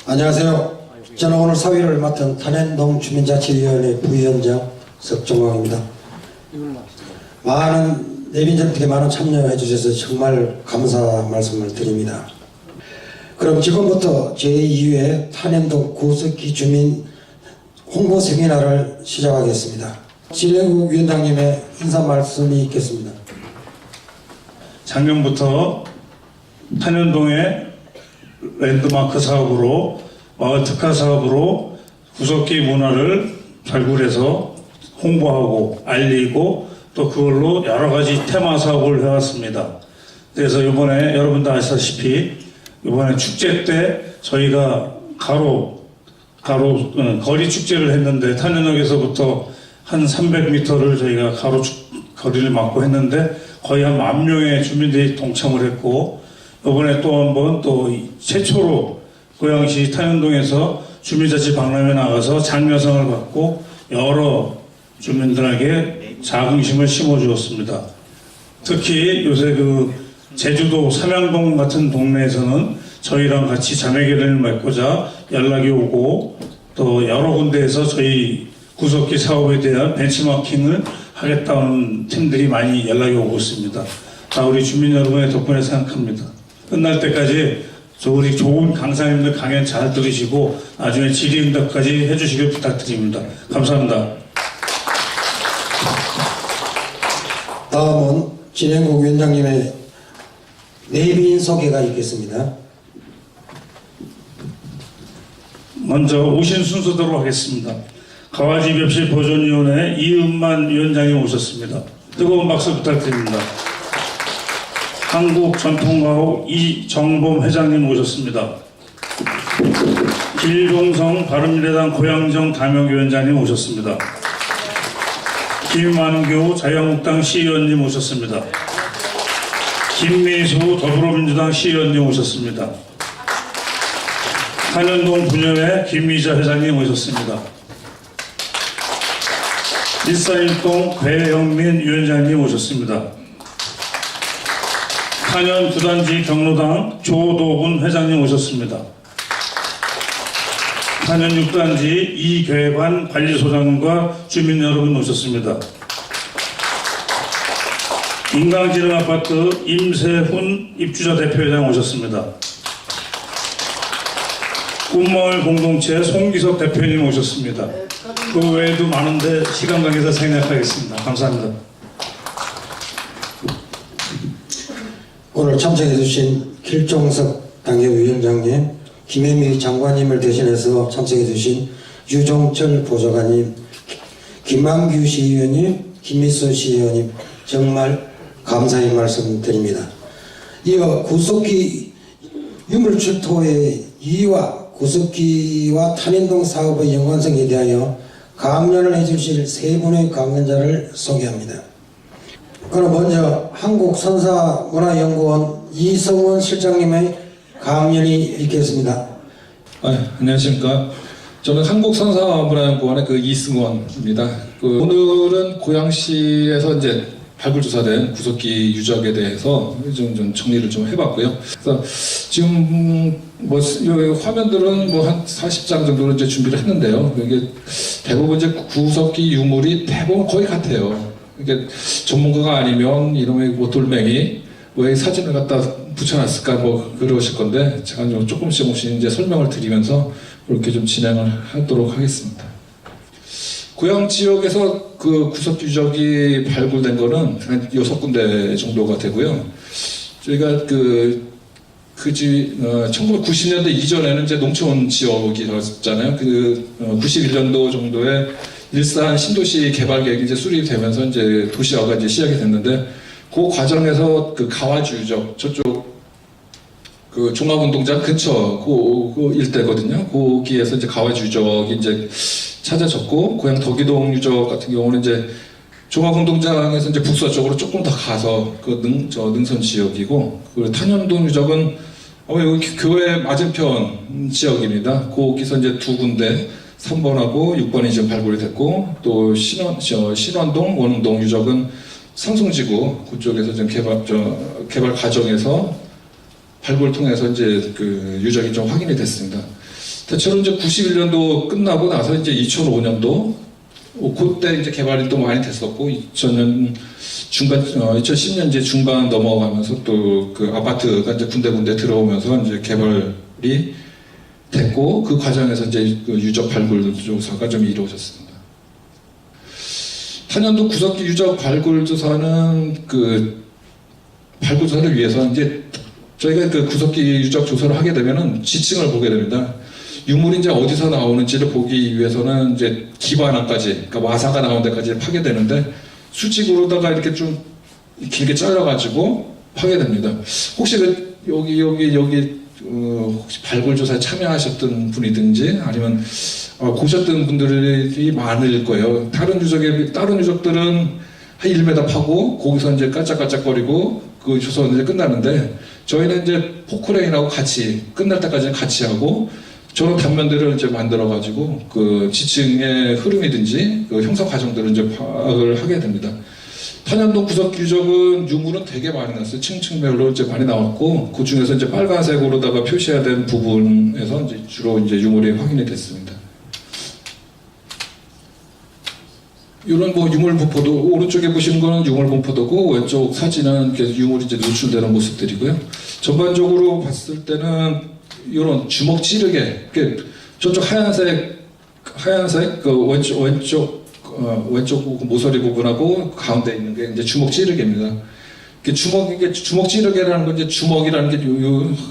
안녕하세요. 저는 오늘 사회를 맡은 탄현동 주민자치위원회 부위원장 석정광입니다. 많은 내빈정책에 많은 참여해 주셔서 정말 감사 말씀을 드립니다. 그럼 지금부터 제2회 탄현동 구석기 주민 홍보 세미나를 시작하겠습니다. 진행국 위원장님의 인사 말씀이 있겠습니다. 작년부터 탄현동의 랜드마크 사업으로 마을 특화 사업으로 구석기 문화를 발굴해서 홍보하고 알리고 또 그걸로 여러 가지 테마 사업을 해왔습니다. 그래서 이번에 여러분도 아시다시피 이번에 축제 때 저희가 거리 축제를 했는데 탄현역에서부터 한 300m를 저희가 거리를 막고 했는데 거의 한 10,000명의 주민들이 동참을 했고 이번에 또 한 번 또 최초로 고양시 탄현동에서 주민자치 박람회 나가서 장려상을 받고 여러 주민들에게 자긍심을 심어주었습니다. 특히 요새 제주도 삼양동 같은 동네에서는 저희랑 같이 자매결연을 맺고자 연락이 오고 또 여러 군데에서 저희 구석기 사업에 대한 벤치마킹을 하겠다는 팀들이 많이 연락이 오고 있습니다. 다 우리 주민 여러분의 덕분에 생각합니다. 끝날 때까지 우리 좋은 강사님들 강연 잘 들으시고 나중에 질의응답까지 해주시길 부탁드립니다. 감사합니다. 다음은 진행국 위원장님의 내빈 소개가 있겠습니다. 먼저 오신 순서대로 하겠습니다. 가와지벽시 보존위원회 이은만 위원장님 오셨습니다. 뜨거운 박수 부탁드립니다. 한국전통가옥 이정범 회장님 오셨습니다. 길동성 바른미래당 고양정 담역위원장님 오셨습니다. 김만교 자유한국당 시의원님 오셨습니다. 김미수 더불어민주당 시의원님 오셨습니다. 탄현동 분여회 김미자 회장님 오셨습니다. 일산일동 배영민 위원장님 오셨습니다. 탄현 구단지 경로당 조도군 회장님 오셨습니다. 탄현 6단지 이괴관 관리소장과 주민 여러분 오셨습니다. 인강지능아파트 임세훈 입주자 대표회장 오셨습니다. 꿈마을 공동체 송기석 대표님 오셨습니다. 그 외에도 많은데 시간 관계에서 생략하겠습니다. 감사합니다. 오늘 참석해 주신 길종석 당협위원장님, 김혜미 장관님을 대신해서 참석해 주신 유종철 보좌관님, 김만규 시의원님, 김미수 시의원님 정말 감사의 말씀 드립니다. 이어 구석기 유물출토의 이와 구석기와 탄현동 사업의 연관성에 대하여 강연을 해주실 세 분의 강연자를 소개합니다. 그럼 먼저 한국선사문화연구원 이성원 실장님의 강연이 있겠습니다. 안녕하십니까. 저는 한국선사문화연구원의 이승원입니다. 오늘은 고양시에서 이제 발굴조사된 구석기 유적에 대해서 좀 정리를 좀 해봤고요. 그래서 지금 화면들은 한 40장 정도로 이제 준비를 했는데요. 이게 대부분 이제 구석기 유물이 대부분 거의 같아요. 이게 전문가가 아니면 이놈의 돌멩이 왜 사진을 갖다 붙여놨을까 그러실 건데 제가 조금씩 이제 설명을 드리면서 그렇게 좀 진행을 하도록 하겠습니다. 고양 지역에서 구석기 유적이 발굴된 거는 한 6군데 정도가 되고요. 저희가 1990년대 이전에는 이제 농촌 지역이었잖아요. 91년도 정도에 일산 신도시 개발 계획이 이제 수립이 되면서 이제 도시화가 이제 시작이 됐는데 그 과정에서 가와주 유적 저쪽 종합운동장 근처 그 일대거든요. 거기에서 이제 가와주 유적이 이제 찾아졌고 고양 덕이동 유적 같은 경우는 이제 종합운동장에서 이제 북서쪽으로 조금 더 가서 능선 지역이고 그리고 탄현동 유적은 여기 교회 맞은편 지역입니다. 거기서 이제 2군데 3번하고 6번이 지금 발굴이 됐고 또 신원동, 원흥동 유적은 상송지구 그쪽에서 지금 개발 과정에서 발굴을 통해서 이제 유적이 좀 확인이 됐습니다. 대체로 이제 91년도 끝나고 나서 이제 2005년도 그때 이제 개발이 또 많이 됐었고 2000년 중간 2010년 이제 중반 넘어가면서 또 그 아파트가 이제 군데군데 들어오면서 이제 개발이 됐고 그 과정에서 이제 그 유적 발굴 조사가 좀 이루어졌습니다. 탄현동 구석기 유적 발굴 조사는 그 발굴 조사를 위해서 이제 저희가 그 구석기 유적 조사를 하게 되면은 지층을 보게 됩니다. 유물이 이제 어디서 나오는지를 보기 위해서는 이제 기반함까지, 그러니까 와사가 나온 데까지 파게 되는데 수직으로다가 이렇게 좀 길게 잘라가지고 파게 됩니다. 혹시 그 여기 혹시 발굴 조사에 참여하셨던 분이든지 아니면 보셨던 분들이 많을 거예요. 다른 유적들은 한 1m 파고 거기서 이제 깔짝깔짝거리고 그 조사는 이제 끝나는데 저희는 이제 포크레인하고 같이 끝날 때까지는 같이 하고 저런 단면들을 이제 만들어가지고 그 지층의 흐름이든지 그 형성 과정들을 이제 파악을 하게 됩니다. 탄현동 구석 유적은 유물은 되게 많이 났어요. 층층별로 이제 많이 나왔고 그 중에서 이제 빨간색으로다가 표시된 부분에서 이제 주로 이제 유물이 확인이 됐습니다. 이런 뭐 유물 분포도 오른쪽에 보시는 거는 유물 분포도고 왼쪽 사진은 이렇게 유물이 이제 노출되는 모습들이고요. 전반적으로 봤을 때는 이런 주먹 찌르개, 저쪽 하얀색 그 왼쪽 모서리 부분하고 가운데 있는 게 이제 주먹 찌르개입니다. 주먹 찌르개라는 건 이제 주먹이라는 게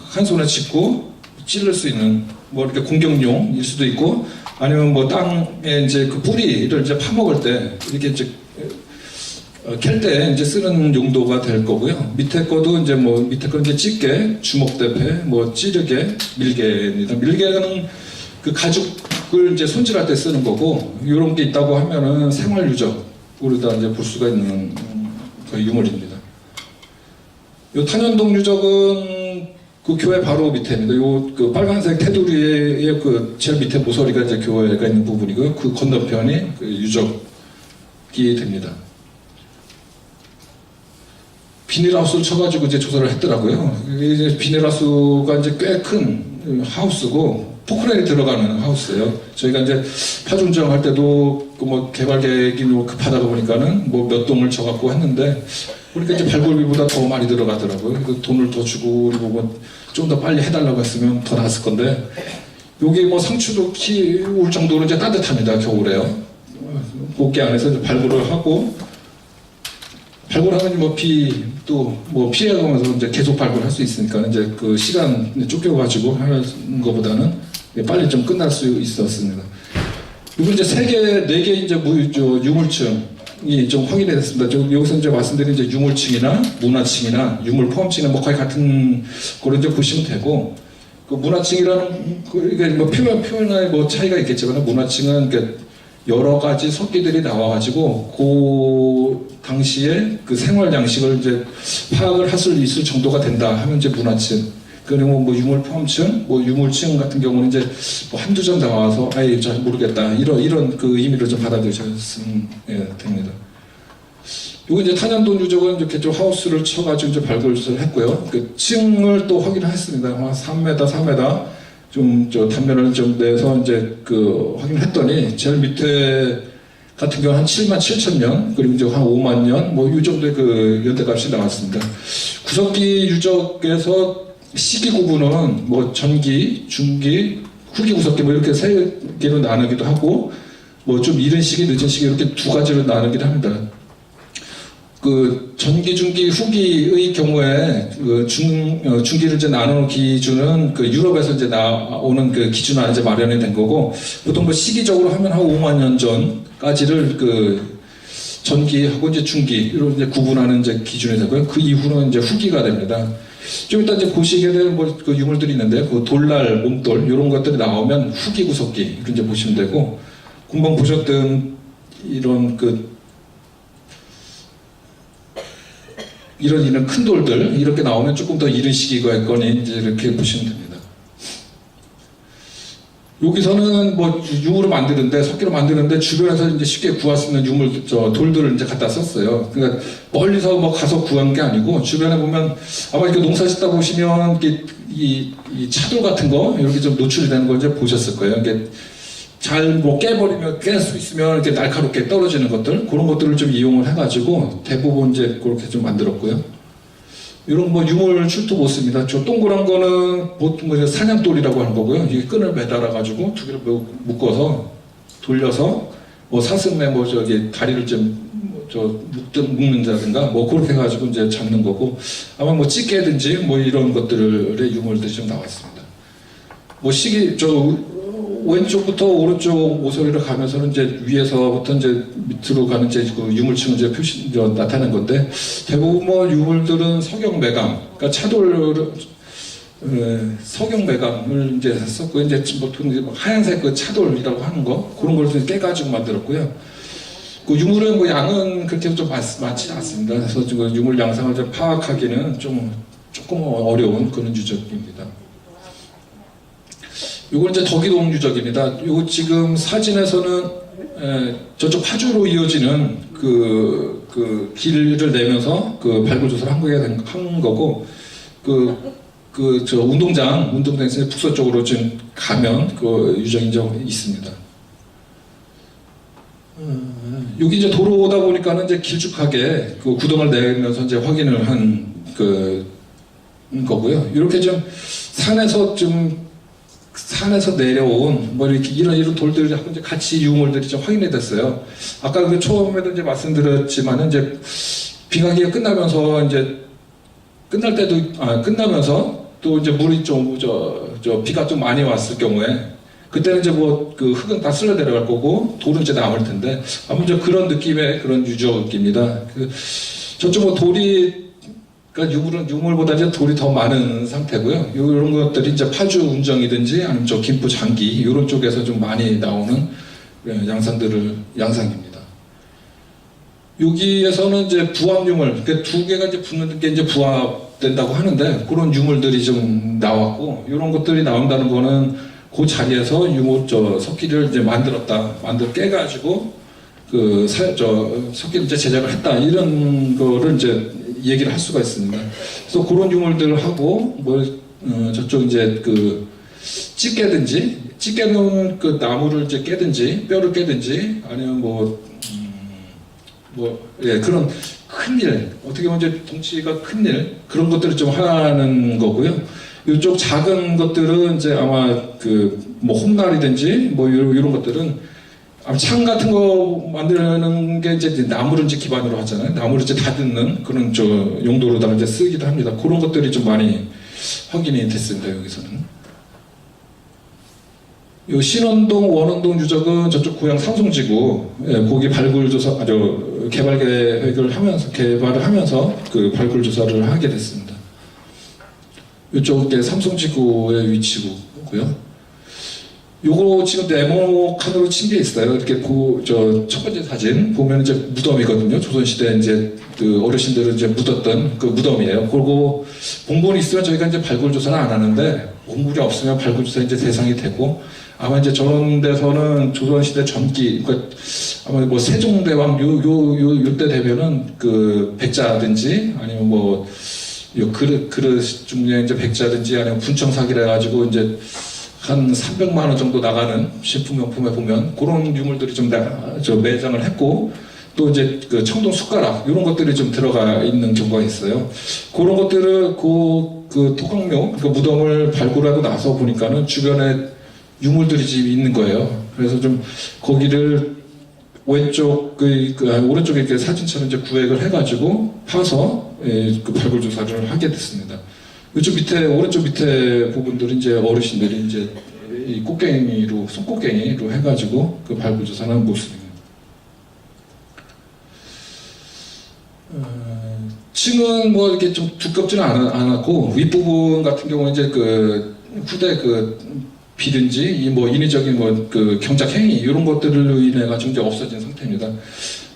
한 손에 짚고 찌를 수 있는 뭐 이렇게 공격용일 수도 있고 아니면 뭐 땅에 이제 그 뿌리를 이제 파먹을 때 이렇게 이제 캘 때 이제 쓰는 용도가 될 거고요. 밑에 거도 이제 뭐 밑에 거 이제 집게, 주먹대패, 뭐 찌르개, 밀개입니다. 밀개는 그 가죽을 이제 손질할 때 쓰는 거고 이런 게 있다고 하면은 생활 유적으로다 이제 볼 수가 있는 그 유물입니다. 요 탄현동 유적은 그 교회 바로 밑에입니다. 요 그 빨간색 테두리의 그 제일 밑에 모서리가 이제 교회가 있는 부분이고요. 그 건너편이 그 유적이 됩니다. 비닐하우스를 쳐가지고 이제 조사를 했더라고요. 이제 비닐하우스가 이제 꽤 큰 하우스고 포크레인이 들어가는 하우스예요. 저희가 이제 파종정 할 때도 그 뭐 개발 계획이 급하다 보니까는 뭐 몇 동을 쳐갖고 했는데 그러니까 이제 발굴비보다 더 많이 들어가더라고요. 그래서 돈을 더 주고 그리고 좀 더 빨리 해달라고 했으면 더 나았을 건데 여기 뭐 상추도 키울 정도로 이제 따뜻합니다. 겨울에요. 꽃게 안에서 이제 발굴을 하고 발굴하면 뭐 뭐 피해가면서 이제 계속 발굴할 수 있으니까 이제 그 시간 쫓겨가지고 하는 것보다는 빨리 좀 끝날 수 있었습니다. 그리고 이제 4개 이제 유물층이 좀 확인이 됐습니다. 여기서 이제 말씀드린 이제 유물층이나 문화층이나 유물 포함층이나 뭐 거의 같은 거로 이제 보시면 되고 그 문화층이라는 이게 뭐 표현에 뭐 차이가 있겠지만 문화층은 여러 가지 석기들이 나와가지고 그 당시에 그 생활 양식을 이제 파악을 할 수 있을 정도가 된다 하면 이제 문화층. 그리고 뭐 유물 포함층, 뭐 유물층 같은 경우는 이제 뭐 한두 점 나와서 아예 잘 모르겠다 이런 그 의미를 좀 받아들이셨으면 됩니다. 요거 이제 탄현동 유적은 이렇게 좀 하우스를 쳐가지고 이제 발굴 조사를 했고요. 그 층을 또 확인을 했습니다. 한 3m, 4m 좀 단면을 좀 내서 이제 그 확인했더니 제일 밑에 같은 경우 한 7만 7천 년 그리고 이제 한 5만 년 뭐 이 정도의 그 연대값이 나왔습니다. 구석기 유적에서 시기 구분은 뭐 전기, 중기, 후기 구석기 뭐 이렇게 3개로 나누기도 하고 뭐 좀 이른 시기, 늦은 시기 이렇게 2가지로 나누기도 합니다. 그 전기, 중기, 후기의 경우에 그 중기를 이제 나누는 기준은 그 유럽에서 이제 나오는 그 기준으로 이제 마련이 된 거고 보통 뭐 시기적으로 하면 한 5만 년 전까지를 그 전기하고 이제 중기로 이제 구분하는 이제 기준이 되고요. 그 이후로는 이제 후기가 됩니다. 좀 이따 이제 보시게 될 뭐 그 유물들이 있는데 그 돌날, 몸돌 이런 것들이 나오면 후기 구석기 이렇게 이제 보시면 되고 금방 보셨던 이런 이런 큰 돌들 이렇게 나오면 조금 더 이른 시기가 있거니 이제 이렇게 보시면 됩니다. 여기서는 뭐 유물을 만드는데 석기로 만드는데 주변에서 이제 쉽게 구할 수 있는 유물 돌들을 이제 갖다 썼어요. 그러니까 멀리서 뭐 가서 구한 게 아니고 주변에 보면 아마 이렇게 농사 짓다 보시면 이렇게 이 차돌 같은 거 이렇게 좀 노출이 되는 걸 이제 보셨을 거예요. 이게 잘 뭐 깨버리면 깰 수 있으면 이렇게 날카롭게 떨어지는 것들 그런 것들을 좀 이용을 해가지고 대부분 이제 그렇게 좀 만들었고요. 이런 뭐 유물 출토 못습니다. 저 동그란 거는 보통 뭐 사냥돌이라고 하는 거고요. 이게 끈을 매달아 가지고 두 개를 묶어서 돌려서 뭐 사슴에 뭐 저기 다리를 좀 묶는다든가 뭐 그렇게 해가지고 이제 잡는 거고 아마 뭐 찌개든지 뭐 이런 것들의 유물들이 좀 나왔습니다. 뭐 시기 왼쪽부터 오른쪽 모서리를 가면서는 이제 위에서부터 이제 밑으로 가는 이제 그 유물층을 이제 나타낸 건데 대부분 뭐 유물들은 석영매감, 그러니까 차돌 석영매감을 이제 썼고 이제 보통 이제 하얀색 그 차돌이라고 하는 거 그런 걸 깨가지고 만들었고요. 그 유물의 뭐 양은 그렇게 좀 많지 않습니다. 그래서 지금 유물 양상을 좀 파악하기는 조금 어려운 그런 유적입니다. 요건 이제 덕이동 유적입니다. 요 지금 사진에서는 저쪽 파주로 이어지는 그 길을 내면서 그 발굴 조사를 한 거고 저 운동장에서 북서쪽으로 좀 가면 그 유적이 이제 있습니다. 여기 이제 도로다 보니까는 이제 길쭉하게 그 구덩을 내면서 이제 확인을 한 거고요. 이렇게 좀 산에서 내려온 뭐 이렇게 이런 돌들이 하고 이제 같이 유물들이 좀 확인이 됐어요. 아까 그 처음에도 이제 말씀드렸지만은 이제 빙하기가 끝나면서 이제 끝나면서 또 이제 물이 좀 비가 좀 많이 왔을 경우에 그때는 이제 뭐 그 흙은 다 쓸려 내려갈 거고 돌은 이제 남을 텐데 아무튼 이제 그런 느낌의 그런 유적입니다. 저쪽 뭐 돌이 그러니까 유물보다 이제 돌이 더 많은 상태고요. 이런 것들이 이제 파주 운정이든지 아니면 저 김포 장기 이런 쪽에서 좀 많이 나오는 양상입니다. 여기에서는 이제 부합 유물, 그러니까 두 개가 이제 붙는 게 이제 부합된다고 하는데 그런 유물들이 좀 나왔고 이런 것들이 나온다는 거는 그 자리에서 석기를 이제 깨가지고 석기를 이제 제작을 했다 이런 거를 이제 얘기를 할 수가 있습니다. 그래서 그런 유물들을 하고 저쪽 이제 찌개는 그 나무를 이제 깨든지 뼈를 깨든지 아니면 그런 큰일 어떻게 보면 이제 덩치가 큰 일 그런 것들을 좀 하는 거고요. 이쪽 작은 것들은 이제 아마 홈날이든지 이런 것들은 창 같은 거 만드는 게 이제 나무를 이제 기반으로 하잖아요. 나무를 이제 다듬는 그런 용도로다가 이제 쓰기도 합니다. 그런 것들이 좀 많이 확인이 됐습니다. 여기서는. 요 신원동, 원원동 유적은 저쪽 고향 삼성지구 거기 발굴 조사, 개발을 하면서 그 발굴 조사를 하게 됐습니다. 이쪽에 삼성지구의 위치고요. 요거 지금 네모칸으로 친 게 있어요. 이렇게 첫 번째 사진 보면 이제 무덤이거든요. 조선시대 이제 그 어르신들은 이제 묻었던 그 무덤이에요. 그리고 봉본이 있으면 저희가 이제 발굴조사는 안 하는데 봉본이 없으면 발굴조사 이제 대상이 되고 아마 이제 저런 데서는 조선시대 전기, 그러니까 아마 뭐 세종대왕 요때 되면은 그 백자든지 아니면 요 그릇 중에 이제 백자든지 아니면 분청사기라 해가지고 이제 한 300만 원 정도 나가는 식품용품에 보면 그런 유물들이 좀 매장을 했고 또 이제 그 청동 숟가락 이런 것들이 좀 들어가 있는 경우가 있어요. 그런 것들을 그 토강묘 그 무덤을 발굴하고 나서 보니까는 주변에 유물들이 지금 있는 거예요. 그래서 좀 거기를 왼쪽 오른쪽에 이렇게 사진처럼 이제 구획을 해가지고 파서 그 발굴 조사를 하게 됐습니다. 이쪽 오른쪽 밑에 부분들은 이제 어르신들이 이제 이 손꽃갱이로 해가지고 그 발굴 조사하는 모습입니다. 층은 뭐 이렇게 좀 두껍지는 않았고 윗부분 같은 경우는 이제 그 후대 비든지 인위적인 그 경작 행위 이런 것들로 인해 가지고 이제 없어진 상태입니다.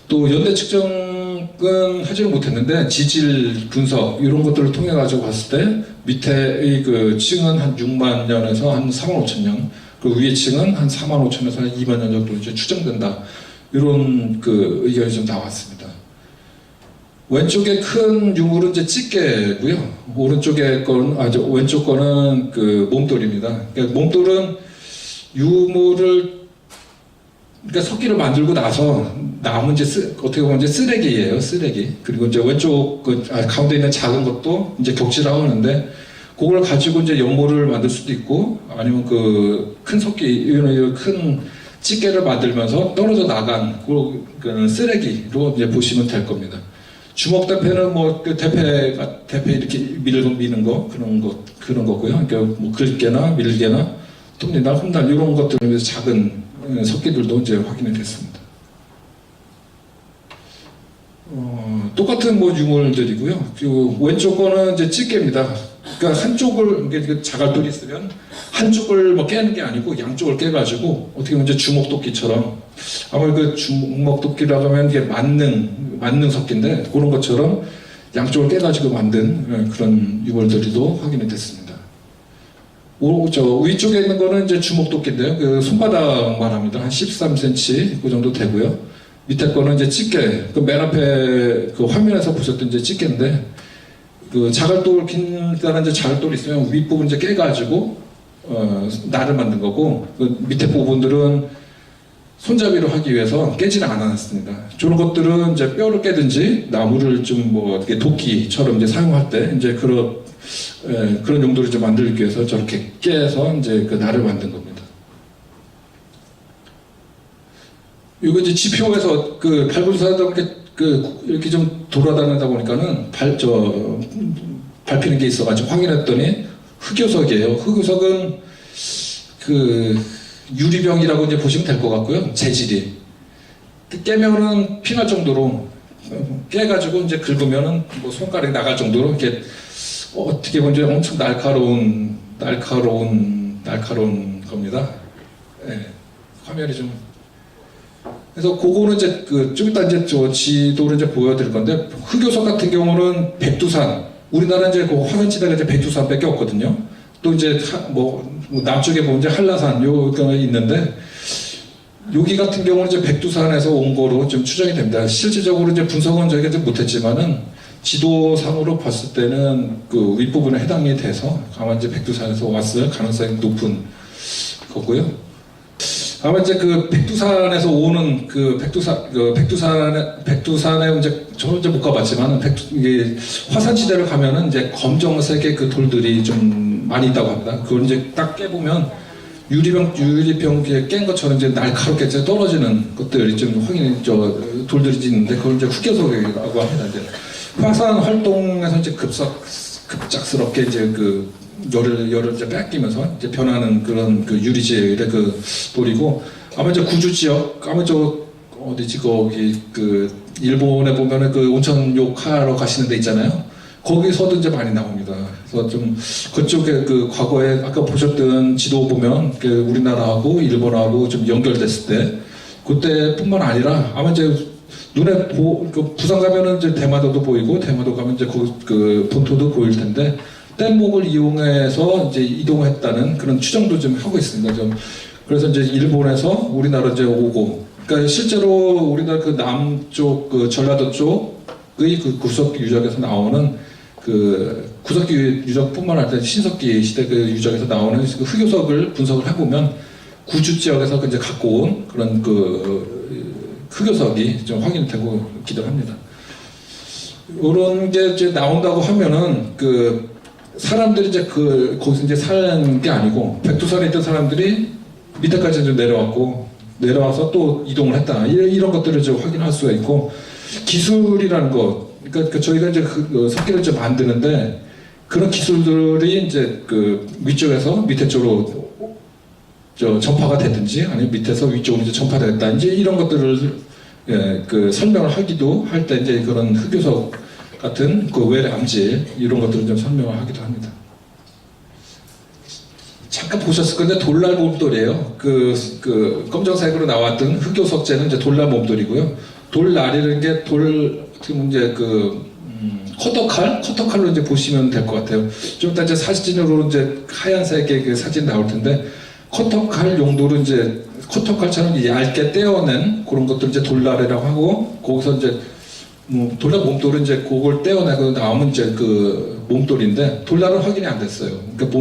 또 연대 측정은 하지는 못했는데 지질 분석 이런 것들을 통해 가지고 봤을 때 밑에의 그 층은 한 6만 년에서 한 4만 5천 년 그 위의 층은 한 45,000에서 한 2만 년 정도 이제 추정된다. 이런 그 의견이 좀 나왔습니다. 왼쪽에 큰 유물은 이제 찌개고요. 오른쪽에 건, 왼쪽 거는 그 몸돌입니다. 그러니까 몸돌은 유물을, 그러니까 석기를 만들고 나서 남은 이제 어떻게 보면 이제 쓰레기예요, 쓰레기. 그리고 이제 왼쪽 가운데 있는 작은 것도 이제 격지라고 하는데, 그걸 가지고 이제 연모를 만들 수도 있고, 아니면 그 큰 석기, 이런 큰 찌개를 만들면서 떨어져 나간 그 쓰레기로 이제 보시면 될 겁니다. 주먹 대패는 뭐 그 대패 이렇게 미는 거 그런 거고요. 그러니까 뭐 글개나 밀개나 톱니나 홈날 이런 것들을 작은 석기들도 이제 확인이 됐습니다. 똑같은 뭐 유물들이고요. 그 왼쪽 거는 이제 찌개입니다. 그러니까 한쪽을 이게 자갈돌이 있으면 한쪽을 뭐 깨는 게 아니고 양쪽을 깨가지고 어떻게 보면 이제 주먹도끼처럼 아마 그 주먹도끼라고 하면 이게 만능 석기인데 그런 것처럼 양쪽을 깨가지고 만든 그런 유물들도 확인이 됐습니다. 저 위쪽에 있는 거는 이제 주먹도끼인데요. 그 손바닥만 합니다. 한 13cm 그 정도 되고요. 밑에 거는 이제 찌개. 그 맨 앞에 그 화면에서 보셨던 이제 찌개인데 그 자갈돌 긴다는 이제 자갈돌이 있으면 윗부분 이제 깨가지고 날을 만든 거고 그 밑에 부분들은 손잡이로 하기 위해서 깨지는 않았습니다. 저런 것들은 이제 뼈를 깨든지 나무를 좀 뭐 도끼처럼 이제 사용할 때 이제 그런 용도를 이제 만들기 위해서 저렇게 깨서 이제 그 날을 만든 겁니다. 이거 이제 지표에서 그 발굴사들 이렇게 좀 돌아다니다 보니까는 밟히는 게 있어가지고 확인했더니 흑요석이에요. 흑요석은 그 유리병이라고 이제 보시면 될 것 같고요. 재질이 깨면은 피날 정도로 깨가지고 이제 긁으면은 뭐 손가락이 나갈 정도로 이렇게 어떻게 보면 이제 엄청 날카로운 겁니다. 네, 화면이 좀 그래서 그거는 이제 좀 이따 이제 저 지도를 이제 보여드릴 건데 흑요석 같은 경우는 백두산 우리나라 이제 그 화산지대가 이제 백두산밖에 없거든요. 또 이제 뭐 남쪽에 보면 이제 한라산 요가 있는데 여기 같은 경우는 이제 백두산에서 온 거로 좀 추정이 됩니다. 실질적으로 이제 분석은 저희가 좀 못했지만은 지도상으로 봤을 때는 그 윗부분에 해당이 돼서 아마 이제 백두산에서 왔을 가능성이 높은 거고요. 아마 이제 그 백두산에서 오는 백두산에 이제 저는 이제 못 가봤지만 이게 화산지대를 가면은 이제 검정색의 그 돌들이 좀 많이 있다고 합니다. 그걸 이제 딱 깨보면 유리병 깬 것처럼 이제 날카롭게 이제 떨어지는 것들이 좀 돌들이 있는데 그걸 이제 흑요석이라고 합니다. 이제 화산 활동에서 이제 급작스럽게 이제 그 열을 이제 뺏기면서 이제 변하는 그런 그 유리질의 그 돌이고 아마 이제 구주 지역 아마 저 어디지 거기 그 일본에 보면은 그 온천욕 하러 가시는 데 있잖아요. 거기서도 이제 많이 나옵니다. 그래서 좀 그쪽에 그 과거에 아까 보셨던 지도 보면 그 우리나라하고 일본하고 좀 연결됐을 때 그때뿐만 아니라 아마 이제 눈에 부산 가면은 이제 대마도도 보이고 대마도 가면 이제 그 본토도 보일 텐데 뗏목을 이용해서 이제 이동했다는 그런 추정도 좀 하고 있습니다. 좀 그래서 이제 일본에서 우리나라 이제 오고 그러니까 실제로 우리나라 그 남쪽 그 전라도 쪽의 그 구석기 유적에서 나오는 그 구석기 유적뿐만 아니라 신석기 시대 그 유적에서 나오는 그 흑요석을 분석을 해보면 구주 지역에서 이제 갖고 온 그런 그 흑요석이 좀 확인되고 있기도 합니다. 이런 게 이제 나온다고 하면은 그 사람들이 이제 거기서 이제 사는 게 아니고 백두산에 있던 사람들이 밑에까지 이제 내려와서 또 이동을 했다. 이런 것들을 이제 확인할 수가 있고 기술이라는 것. 그러니까 저희가 이제 그 석기를 이제 만드는데 그런 기술들이 이제 그 위쪽에서 밑에 쪽으로 전파가 됐든지 아니면 밑에서 위쪽으로 이제 전파됐다. 이제 이런 것들을 그 설명을 하기도 할 때 이제 그런 흑요석 같은 그 외래 암질 이런 것들을 좀 설명을 하기도 합니다. 잠깐 보셨을 건데 돌날 몸돌이에요. 그 검정색으로 나왔던 흑요석재는 이제 돌날 몸돌이고요. 돌날이라는 게 이제 커터칼로 이제 보시면 될 것 같아요. 좀 이따 이제 사진으로 이제 하얀색의 그 사진 나올 텐데 커터칼 용도로 이제 커터칼처럼 얇게 떼어낸 그런 것들 이제 돌라레라고 하고 거기서 이제 돌라 몸돌은 이제 그걸 떼어내고 나오면 이제 그 몸돌인데 돌라는 확인이 안 됐어요. 그러니까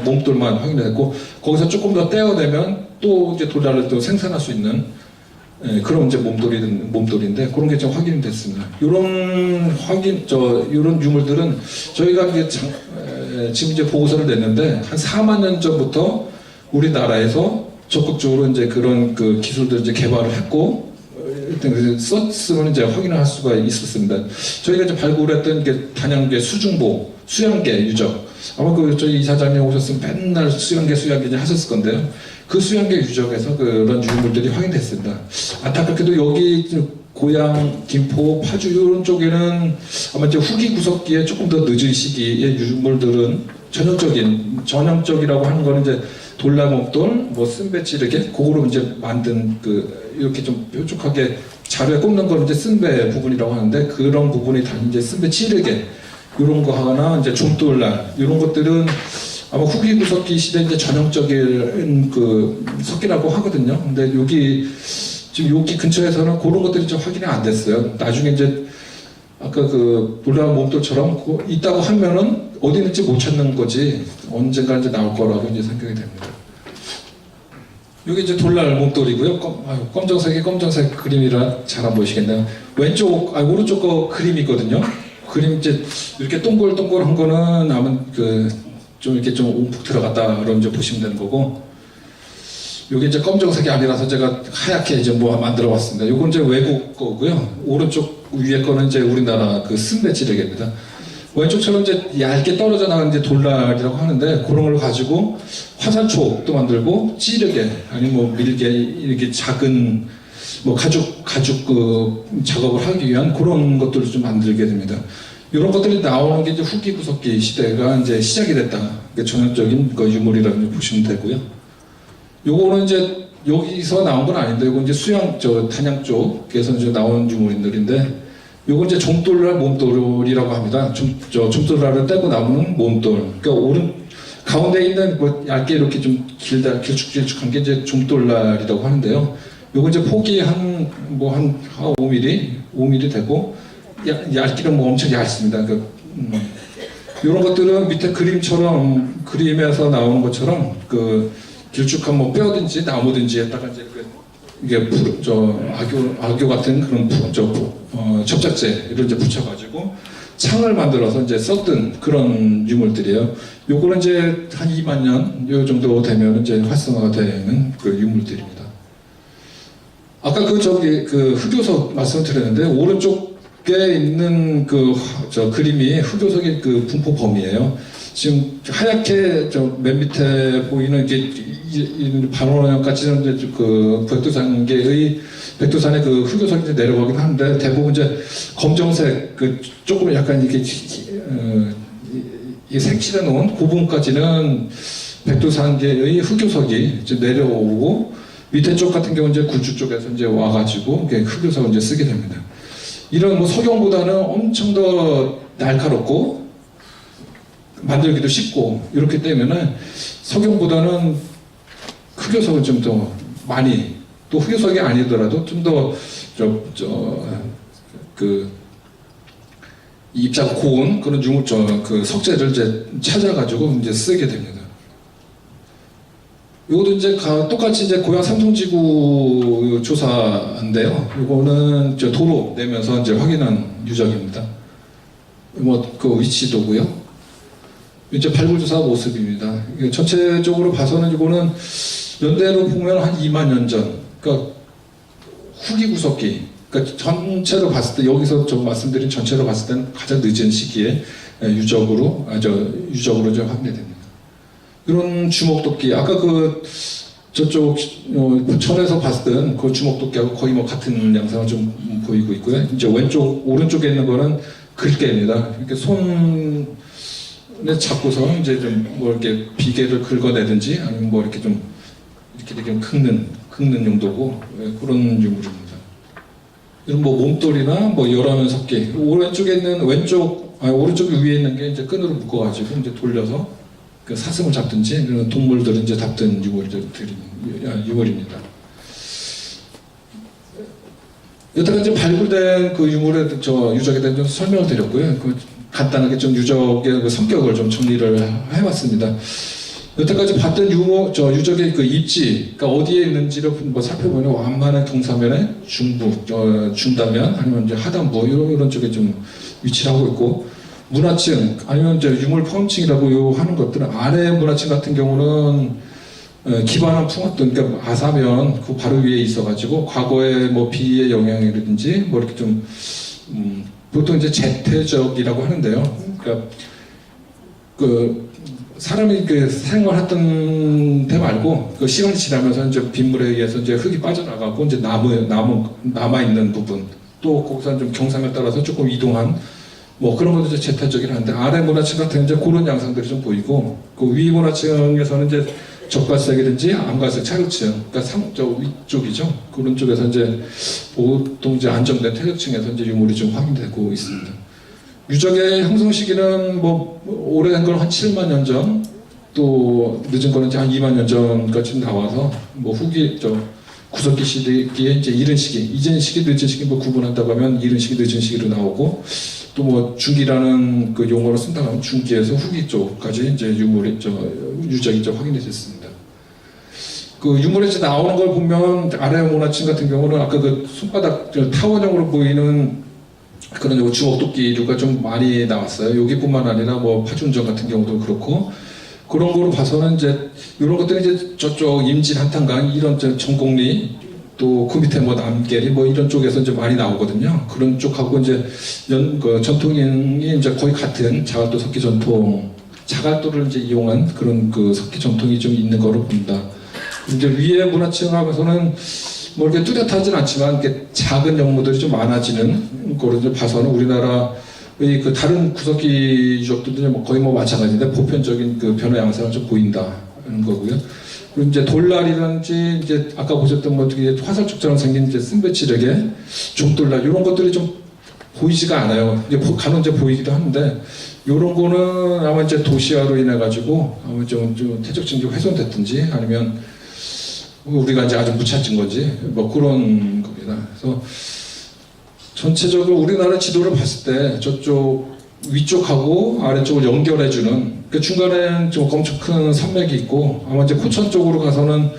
몸돌만 확인됐고 거기서 조금 더 떼어내면 또 이제 돌라를 또 생산할 수 있는 그런 이제 몸돌인데 그런 게 좀 확인이 됐습니다. 이런 이런 유물들은 저희가 이제 지금 이제 보고서를 냈는데 한 4만 년 전부터 우리나라에서 적극적으로 이제 그런 그 기술들 이제 개발을 했고 일단 썼으면 이제 확인을 할 수가 있었습니다. 저희가 이제 발굴했던 게 단양계 수중보 수양계 유적 아마 그 저희 이사장님 오셨으면 맨날 수양계 이제 하셨을 건데요. 그 수양계 유적에서 그런 유물들이 확인됐습니다. 안타깝게도 여기 고양, 김포, 파주 이런 쪽에는 아마 이제 후기 구석기에 조금 더 늦은 시기의 유물들은 전형적이라고 하는 거는 이제 돌나목돌, 뭐 쓴배찌르개, 그거로 이제 만든 그 이렇게 좀 뾰족하게 자루에 꼽는 걸 이제 쓴배 부분이라고 하는데 그런 부분이 다 이제 쓴배찌르개 이런 거 하거나 이제 좀돌날 이런 것들은 아마 후기 구석기 시대 이제 전형적인 그 석기라고 하거든요. 근데 지금 여기 근처에서는 그런 것들이 좀 확인이 안 됐어요. 나중에 이제 아까 그 놀라운 몸돌처럼 있다고 하면은 어디 있는지 못 찾는 거지 언젠가 이제 나올 거라고 이제 생각이 됩니다. 여기 이제 돌날 몸돌이고요. 검정색 그림이라 잘 안 보이시겠네요. 오른쪽 거 그림이거든요. 그림 이제 이렇게 동글동글한 거는 아마 좀 이렇게 좀 움푹 들어갔다로 이제 보시면 되는 거고. 여기 이제 검정색이 아니라서 제가 하얗게 이제 뭐 만들어 봤습니다. 요건 이제 외국 거고요. 오른쪽 위에 거는 이제 우리나라 그 쓴배찌르개입니다. 왼쪽처럼 이제 얇게 떨어져 나가는 이제 돌날이라고 하는데 그런 걸 가지고 화살촉도 만들고 찌르개 아니면 뭐 밀개 이렇게 작은 뭐 가죽 그 작업을 하기 위한 그런 것들을 좀 만들게 됩니다. 이런 것들이 나오는 게 이제 후기 구석기 시대가 이제 시작이 됐다. 그러니까 전형적인 그 유물이라고 보시면 되고요. 요거는 이제 여기서 나온 건 아닌데, 이건 이제 단양 쪽에서 이제 나온 유물들인데, 요건 이제 좀돌날 몸돌이라고 합니다. 좀돌날을 떼고 남은 몸돌. 그러니까 가운데 있는 뭐 얇게 이렇게 좀 길쭉한 게 이제 좀돌날이라고 하는데요. 요건 이제 폭이 한 5mm 되고, 얇기는 뭐 엄청 얇습니다. 이런 것들은 밑에 그림에서 나오는 것처럼 길쭉한 뭐 뼈든지 나무든지에다가 이제 이게 악교 같은 그런 접착제를 이제 붙여가지고 창을 만들어서 이제 썼던 그런 유물들이에요. 요거는 이제 한 2만 년 요 정도 되면 이제 활성화가 되는 그 유물들입니다. 아까 그 흑요석 말씀드렸는데 오른쪽에 있는 그림이 흑요석의 그 분포 범위예요. 지금 하얗게 맨 밑에 보이는 게 반원형까지는 이제 그 백두산의 그 흑요석이 이제 내려가긴 하는데 대부분 이제 검정색 조금 약간 이렇게 색칠해 놓은 그 부분까지는 백두산계의 흑요석이 이제 내려오고 밑에 쪽 같은 경우는 이제 구주 쪽에서 이제 와가지고 흑요석을 이제 쓰게 됩니다. 이런 뭐 석영보다는 엄청 더 날카롭고 만들기도 쉽고 이렇기 때문에 석영보다는 흑요석은 좀 더 많이 또 흑요석이 아니더라도 좀 더 입자가 고운 그런 그 석재를 이제 찾아가지고 이제 쓰게 됩니다. 이것도 이제 똑같이 이제 고양 삼성지구 조사인데요. 이거는 도로 내면서 이제 확인한 유적입니다. 그 위치도고요. 이제 발굴조사 모습입니다. 전체적으로 봐서는 이거는 연대로 보면 한 2만 년 전, 그러니까 후기 구석기, 그러니까 전체로 봤을 때 여기서 좀 말씀드린 전체로 봤을 때는 가장 늦은 시기에 유적으로 좀 확인됩니다. 이런 주먹도끼, 아까 저쪽 천에서 봤던 그 주먹도끼하고 거의 뭐 같은 양상을 좀 보이고 있고요. 이제 오른쪽에 있는 거는 글개입니다. 이렇게 손에 잡고서 이제 좀 뭐 이렇게 비계를 긁어내든지 아니면 뭐 이렇게 좀 긁는 용도고 그런 유물입니다. 이런 뭐 몸돌이나 뭐 열하면 석기, 오른쪽 위에 있는 게 이제 끈으로 묶어가지고 이제 돌려서 그 사슴을 잡든지 그런 동물들을 이제 잡던 유물입니다. 여태까지 발굴된 그 유물에 유적에 대한 좀 설명을 드렸고요. 그 간단하게 좀 유적의 그 성격을 좀 정리를 해봤습니다. 여태까지 봤던 유적의 그 입지, 그러니까 어디에 있는지를 뭐 살펴보면 완만한 경사면에 중부, 중단면 아니면 이제 하단부 이런 쪽에 좀 위치를 하고 있고, 문화층 아니면 이제 유물 포함층이라고 하는 것들은 아래 문화층 같은 경우는 기반한 풍화등, 그러니까 아사면 그 바로 위에 있어가지고 과거의 뭐 비의 영향이라든지 뭐 이렇게 좀 보통 이제 재태적이라고 하는데요. 그러니까 그 사람이 그 생활했던 데 말고 그 시간이 지나면서 이제 빗물에 의해서 이제 흙이 빠져나가고 이제 남아 있는 부분, 또 거기서 좀 경상에 따라서 조금 이동한 뭐 그런 것도 이제 재태적이라는데, 아래 문화층 같은 이제 그런 양상들이 좀 보이고, 그 위 문화층에서는 이제 적갈색이든지 암갈색 차육층, 그러니까 저 위쪽이죠. 그런 쪽에서 이제 보통 이제 안정된 태적층에서 이제 유물이 좀 확인되고 있습니다. 유적의 형성 시기는 뭐 오래된 건 한 7만 년 전, 또 늦은 거는 이제 한 2만 년 전까지 나와서 뭐 후기 구석기 시기에 이제 이른 시기, 이전 시기, 늦은 시기 뭐 구분한다고 하면 이른 시기, 늦은 시기로 나오고, 또 뭐 중기라는 그 용어를 쓴다고 하면 중기에서 후기 쪽까지 이제 유적이 확인이 됐습니다. 그 유물에서 나오는 걸 보면 아래 문화층 같은 경우는 아까 그 손바닥 타원형으로 보이는 그런 주먹도끼류가 좀 많이 나왔어요. 여기뿐만 아니라 뭐 파준정 같은 경우도 그렇고, 그런 거로 봐서는 이제 이런 것들이 이제 저쪽 임진 한탄강 이런 전곡리, 또 그 밑에 뭐 남계리 뭐 이런 쪽에서 이제 많이 나오거든요. 그런 쪽하고 이제 그 전통이 이제 거의 같은 자갈도 석기 전통, 자갈도를 이제 이용한 그런 그 석기 전통이 좀 있는 거로 본다. 이제 위에 문화층 하면서는 뭐 이렇게 뚜렷하진 않지만 이렇게 작은 영무들이 좀 많아지는 거로 이제 봐서는 우리나라의 그 다른 구석기 유적들도 뭐 거의 뭐 마찬가지인데 보편적인 그 변화 양상을 좀 보인다는 거고요. 그리고 이제 돌날이라든지 이제 아까 보셨던 뭐 되게 화살촉처럼 생긴 이제 쓴배치력의 족돌날 이런 것들이 좀 보이지가 않아요. 이제 간혹 이제 보이기도 하는데, 이런 거는 아마 이제 도시화로 인해 가지고 아마 좀 태적층이 훼손됐든지 아니면 우리가 이제 아주 못 찾은 건지 뭐 그런 겁니다. 그래서 전체적으로 우리나라 지도를 봤을 때 저쪽 위쪽하고 아래쪽을 연결해주는 그 중간에 좀 엄청 큰 산맥이 있고, 아마 이제 포천 쪽으로 가서는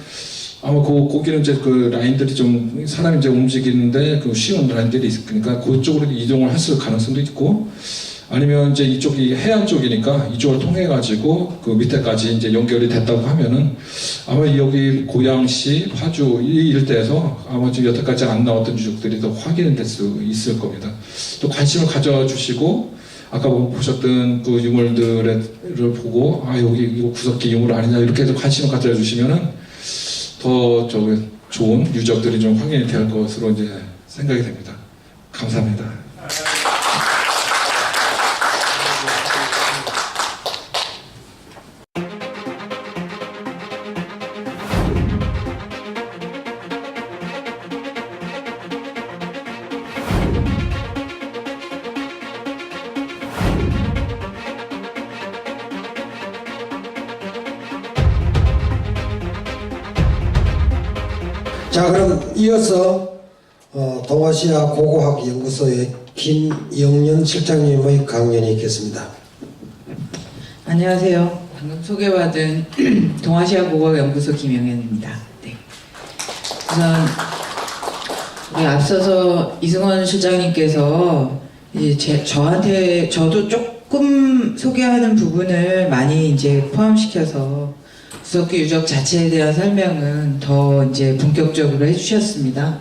아마 거기는 이제 그 라인들이 좀 사람이 이제 움직이는데 그 쉬운 라인들이 있으니까 그쪽으로 이동을 했을 가능성도 있고, 아니면 이제 이쪽이 해안 쪽이니까 이쪽을 통해 가지고 그 밑에까지 이제 연결이 됐다고 하면은 아마 여기 고양시, 파주 이 일대에서 아마 지금 여태까지 안 나왔던 유적들이 더 확인될 수 있을 겁니다. 또 관심을 가져주시고 아까 보셨던 그 유물들을 보고 여기 이거 구석기 유물 아니냐 이렇게 해서 관심을 가져주시면은 더 좋은 유적들이 좀 확인이 될 것으로 이제 생각이 됩니다. 감사합니다. 자, 그럼 이어서 동아시아 고고학 연구소의 김영년 실장님의 강연이 있겠습니다. 안녕하세요. 방금 소개받은 동아시아 고고학 연구소 김영현입니다. 네. 우선 우리 앞서서 이승원 실장님께서 이제 저도 조금 소개하는 부분을 많이 이제 포함시켜서 구석기 유적 자체에 대한 설명은 더 이제 본격적으로 해주셨습니다.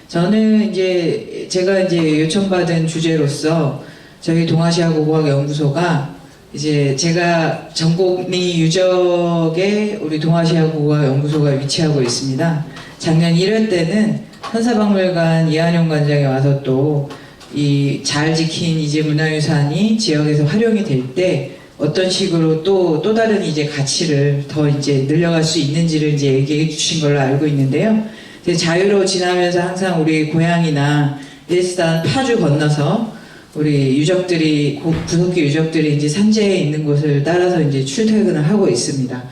저는 이제 제가 이제 요청받은 주제로서 저희 동아시아 고고학 연구소가 이제 제가 전곡리 유적에 우리 동아시아 고고학 연구소가 위치하고 있습니다. 작년 1월 때는 현사박물관 이한용 관장이 와서 또 이 잘 지킨 이제 문화유산이 지역에서 활용이 될 때 어떤 식으로 또 다른 이제 가치를 더 이제 늘려갈 수 있는지를 이제 얘기해 주신 걸로 알고 있는데요. 자유로 지나면서 항상 우리 고향이나 일산 파주 건너서 우리 유적들이 구석기 유적들이 이제 산재에 있는 곳을 따라서 이제 출퇴근을 하고 있습니다.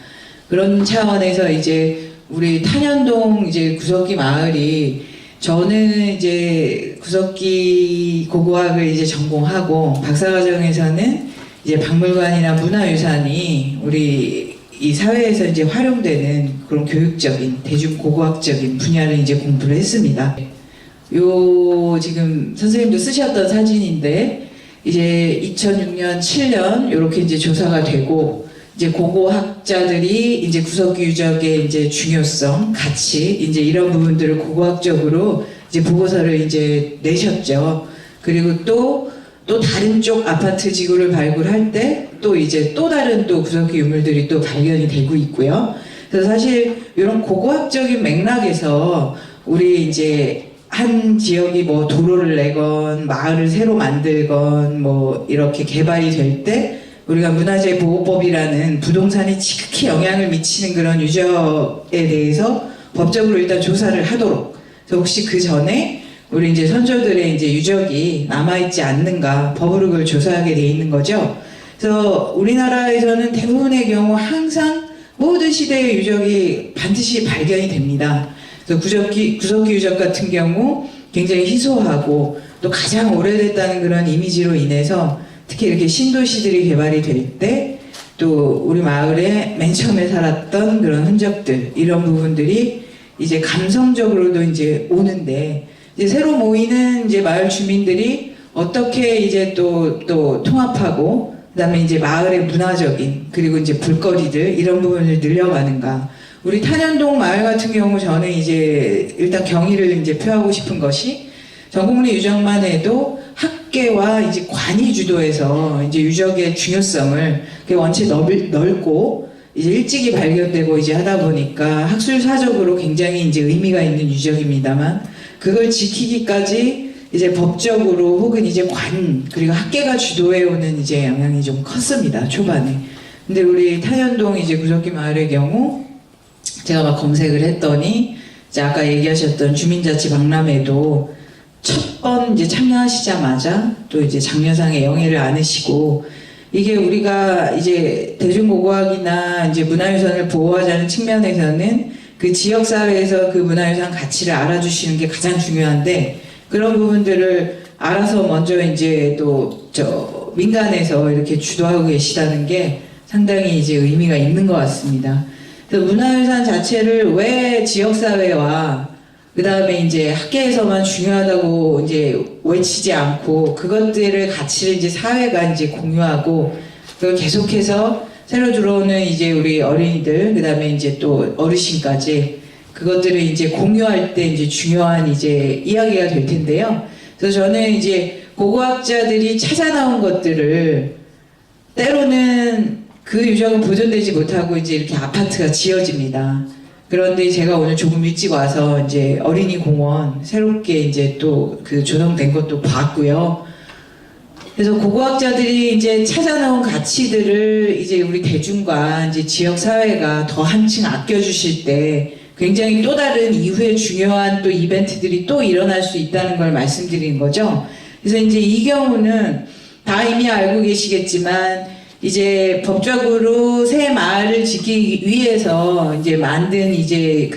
그런 차원에서 이제 우리 탄현동 이제 구석기 마을이 저는 이제 구석기 고고학을 이제 전공하고 박사과정에서는 이제 박물관이나 문화유산이 우리 이 사회에서 이제 활용되는 그런 교육적인 대중고고학적인 분야를 이제 공부를 했습니다. 요 지금 선생님도 쓰셨던 사진인데 이제 2006년, 7년 이렇게 이제 조사가 되고 이제 고고학자들이 이제 구석기 유적의 이제 중요성, 가치 이제 이런 부분들을 고고학적으로 이제 보고서를 이제 내셨죠. 그리고 또 다른 쪽 아파트 지구를 발굴할 때 또 이제 또 다른 또 구석기 유물들이 또 발견이 되고 있고요. 그래서 사실 이런 고고학적인 맥락에서 우리 이제 한 지역이 뭐 도로를 내건 마을을 새로 만들건 뭐 이렇게 개발이 될 때 우리가 문화재 보호법이라는 부동산이 지극히 영향을 미치는 그런 유적에 대해서 법적으로 일단 조사를 하도록. 그래서 혹시 그 전에 우리 이제 선조들의 이제 유적이 남아있지 않는가 법으로 그걸 조사하게 돼 있는 거죠. 그래서 우리나라에서는 대부분의 경우 항상 모든 시대의 유적이 반드시 발견이 됩니다. 그래서 구석기 유적 같은 경우 굉장히 희소하고 또 가장 오래됐다는 그런 이미지로 인해서 특히 이렇게 신도시들이 개발이 될 때 또 우리 마을에 맨 처음에 살았던 그런 흔적들 이런 부분들이 이제 감성적으로도 이제 오는데 이제 새로 모이는 이제 마을 주민들이 어떻게 이제 또 통합하고 그다음에 이제 마을의 문화적인 그리고 이제 볼거리들 이런 부분을 늘려가는가. 우리 탄현동 마을 같은 경우 저는 이제 일단 경의를 이제 표하고 싶은 것이 전국리 유적만 해도 학계와 이제 관이 주도해서 이제 유적의 중요성을 원체 넓고 이제 일찍이 발견되고 이제 하다 보니까 학술사적으로 굉장히 이제 의미가 있는 유적입니다만 그걸 지키기까지 이제 법적으로 혹은 이제 관 그리고 학계가 주도해오는 이제 영향이 좀 컸습니다 초반에. 근데 우리 탄현동 이제 구석기 마을의 경우 제가 막 검색을 했더니 이제 아까 얘기하셨던 주민자치 박람회도 첫 번 이제 참여하시자마자 또 이제 장려상의 영예를 안으시고 이게 우리가 이제 대중고고학이나 이제 문화유산을 보호하자는 측면에서는 그 지역사회에서 그 문화유산 가치를 알아주시는 게 가장 중요한데 그런 부분들을 알아서 먼저 이제 또 민간에서 이렇게 주도하고 계시다는 게 상당히 이제 의미가 있는 것 같습니다. 그래서 문화유산 자체를 왜 지역사회와 그 다음에 이제 학계에서만 중요하다고 이제 외치지 않고 그것들을 가치를 이제 사회가 이제 공유하고 그걸 계속해서 새로 들어오는 이제 우리 어린이들 그 다음에 이제 또 어르신까지 그것들을 이제 공유할 때 이제 중요한 이제 이야기가 될 텐데요. 그래서 저는 이제 고고학자들이 찾아 나온 것들을 때로는 그 유적은 보존되지 못하고 이제 이렇게 아파트가 지어집니다. 그런데 제가 오늘 조금 일찍 와서 이제 어린이 공원 새롭게 이제 또 그 조성된 것도 봤고요. 그래서 고고학자들이 이제 찾아 나온 가치들을 이제 우리 대중과 이제 지역 사회가 더 한층 아껴주실 때 굉장히 또 다른 이후에 중요한 또 이벤트들이 또 일어날 수 있다는 걸 말씀드리는 거죠. 그래서 이제 이 경우는 다 이미 알고 계시겠지만 이제 법적으로 새 마을을 짓기 위해서 이제 만든 이제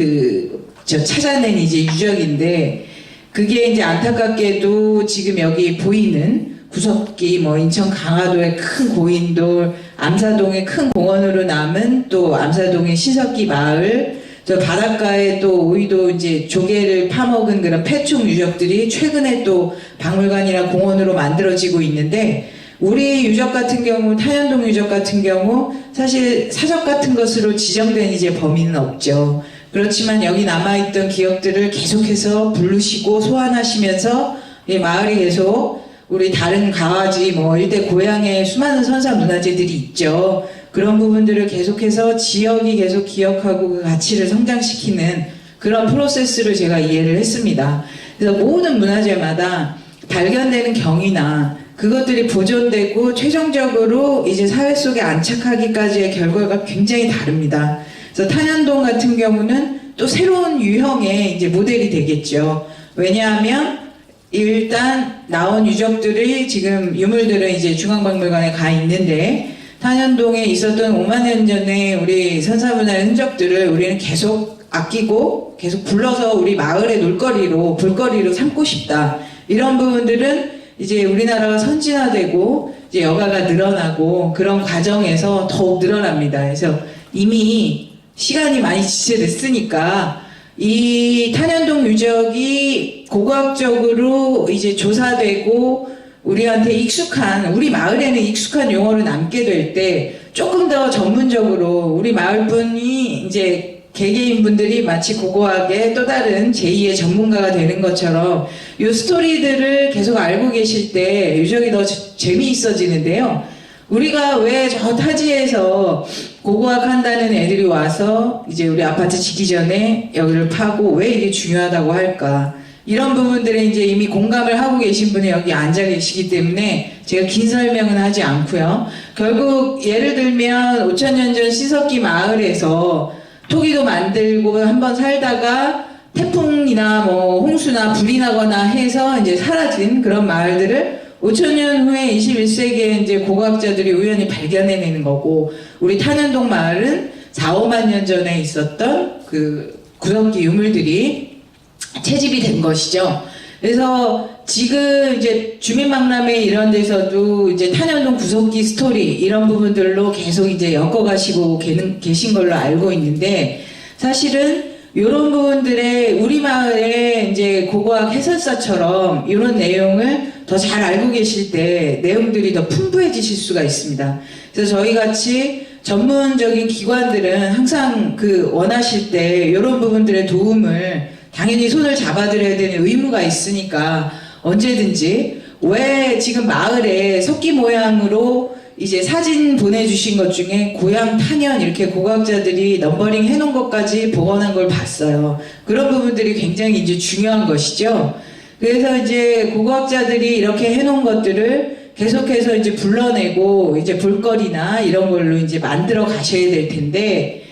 찾아낸 이제 유적인데 그게 이제 안타깝게도 지금 여기 보이는 구석기 뭐 인천 강화도의 큰 고인돌 암사동의 큰 공원으로 남은 또 암사동의 신석기 마을 저 바닷가에 또 오이도 이제 조개를 파먹은 그런 폐축 유적들이 최근에 또 박물관이나 공원으로 만들어지고 있는데 우리 유적 같은 경우 탄현동 유적 같은 경우 사실 사적 같은 것으로 지정된 이제 범위는 없죠. 그렇지만 여기 남아있던 기억들을 계속해서 부르시고 소환하시면서 이 마을이 계속 우리 다른 강아지 뭐 일대 고향의 수많은 선사 문화재들이 있죠. 그런 부분들을 계속해서 지역이 계속 기억하고 그 가치를 성장시키는 그런 프로세스를 제가 이해를 했습니다. 그래서 모든 문화재마다 발견되는 경위나 그것들이 보존되고 최종적으로 이제 사회 속에 안착하기까지의 결과가 굉장히 다릅니다. 그래서 탄현동 같은 경우는 또 새로운 유형의 이제 모델이 되겠죠. 왜냐하면 일단 나온 유적들이 지금 유물들은 이제 중앙박물관에 가 있는데 탄현동에 있었던 5만 년 전에 우리 선사문화의 흔적들을 우리는 계속 아끼고 계속 불러서 우리 마을의 놀거리로 볼거리로 삼고 싶다. 이런 부분들은 이제 우리나라가 선진화되고 이제 여가가 늘어나고 그런 과정에서 더욱 늘어납니다. 그래서 이미 시간이 많이 지체됐으니까 이 탄현동 유적이 고고학적으로 이제 조사되고 우리한테 익숙한, 우리 마을에는 익숙한 용어로 남게 될 때 조금 더 전문적으로 우리 마을분이 이제 개개인 분들이 마치 고고학의 또 다른 제2의 전문가가 되는 것처럼 이 스토리들을 계속 알고 계실 때 유적이 더 재미있어지는데요. 우리가 왜 저 타지에서 고고학 한다는 애들이 와서 이제 우리 아파트 짓기 전에 여기를 파고 왜 이게 중요하다고 할까? 이런 부분들에 이제 이미 공감을 하고 계신 분이 여기 앉아 계시기 때문에 제가 긴 설명은 하지 않고요. 결국 예를 들면 5,000년 전 시석기 마을에서 토기도 만들고 한번 살다가 태풍이나 뭐 홍수나 불이 나거나 해서 이제 사라진 그런 마을들을 5,000년 후에 21세기에 이제 고고학자들이 우연히 발견해내는 거고, 우리 탄현동 마을은 4, 5만 년 전에 있었던 그 구석기 유물들이 채집이 된 것이죠. 그래서 지금 이제 주민박람회 이런 데서도 이제 탄현동 구석기 스토리 이런 부분들로 계속 이제 엮어가시고 계신 걸로 알고 있는데, 사실은 이런 부분들에 우리 마을의 이제 고고학 해설사처럼 이런 내용을 더 잘 알고 계실 때 내용들이 더 풍부해지실 수가 있습니다. 그래서 저희 같이 전문적인 기관들은 항상 그 원하실 때 이런 부분들의 도움을 당연히 손을 잡아드려야 되는 의무가 있으니까 언제든지, 왜 지금 마을에 석기 모양으로 이제 사진 보내주신 것 중에 고향 탄현 이렇게 고고학자들이 넘버링 해놓은 것까지 복원한 걸 봤어요. 그런 부분들이 굉장히 이제 중요한 것이죠. 그래서 이제 고고학자들이 이렇게 해놓은 것들을 계속해서 이제 불러내고 이제 볼거리나 이런 걸로 이제 만들어 가셔야 될 텐데,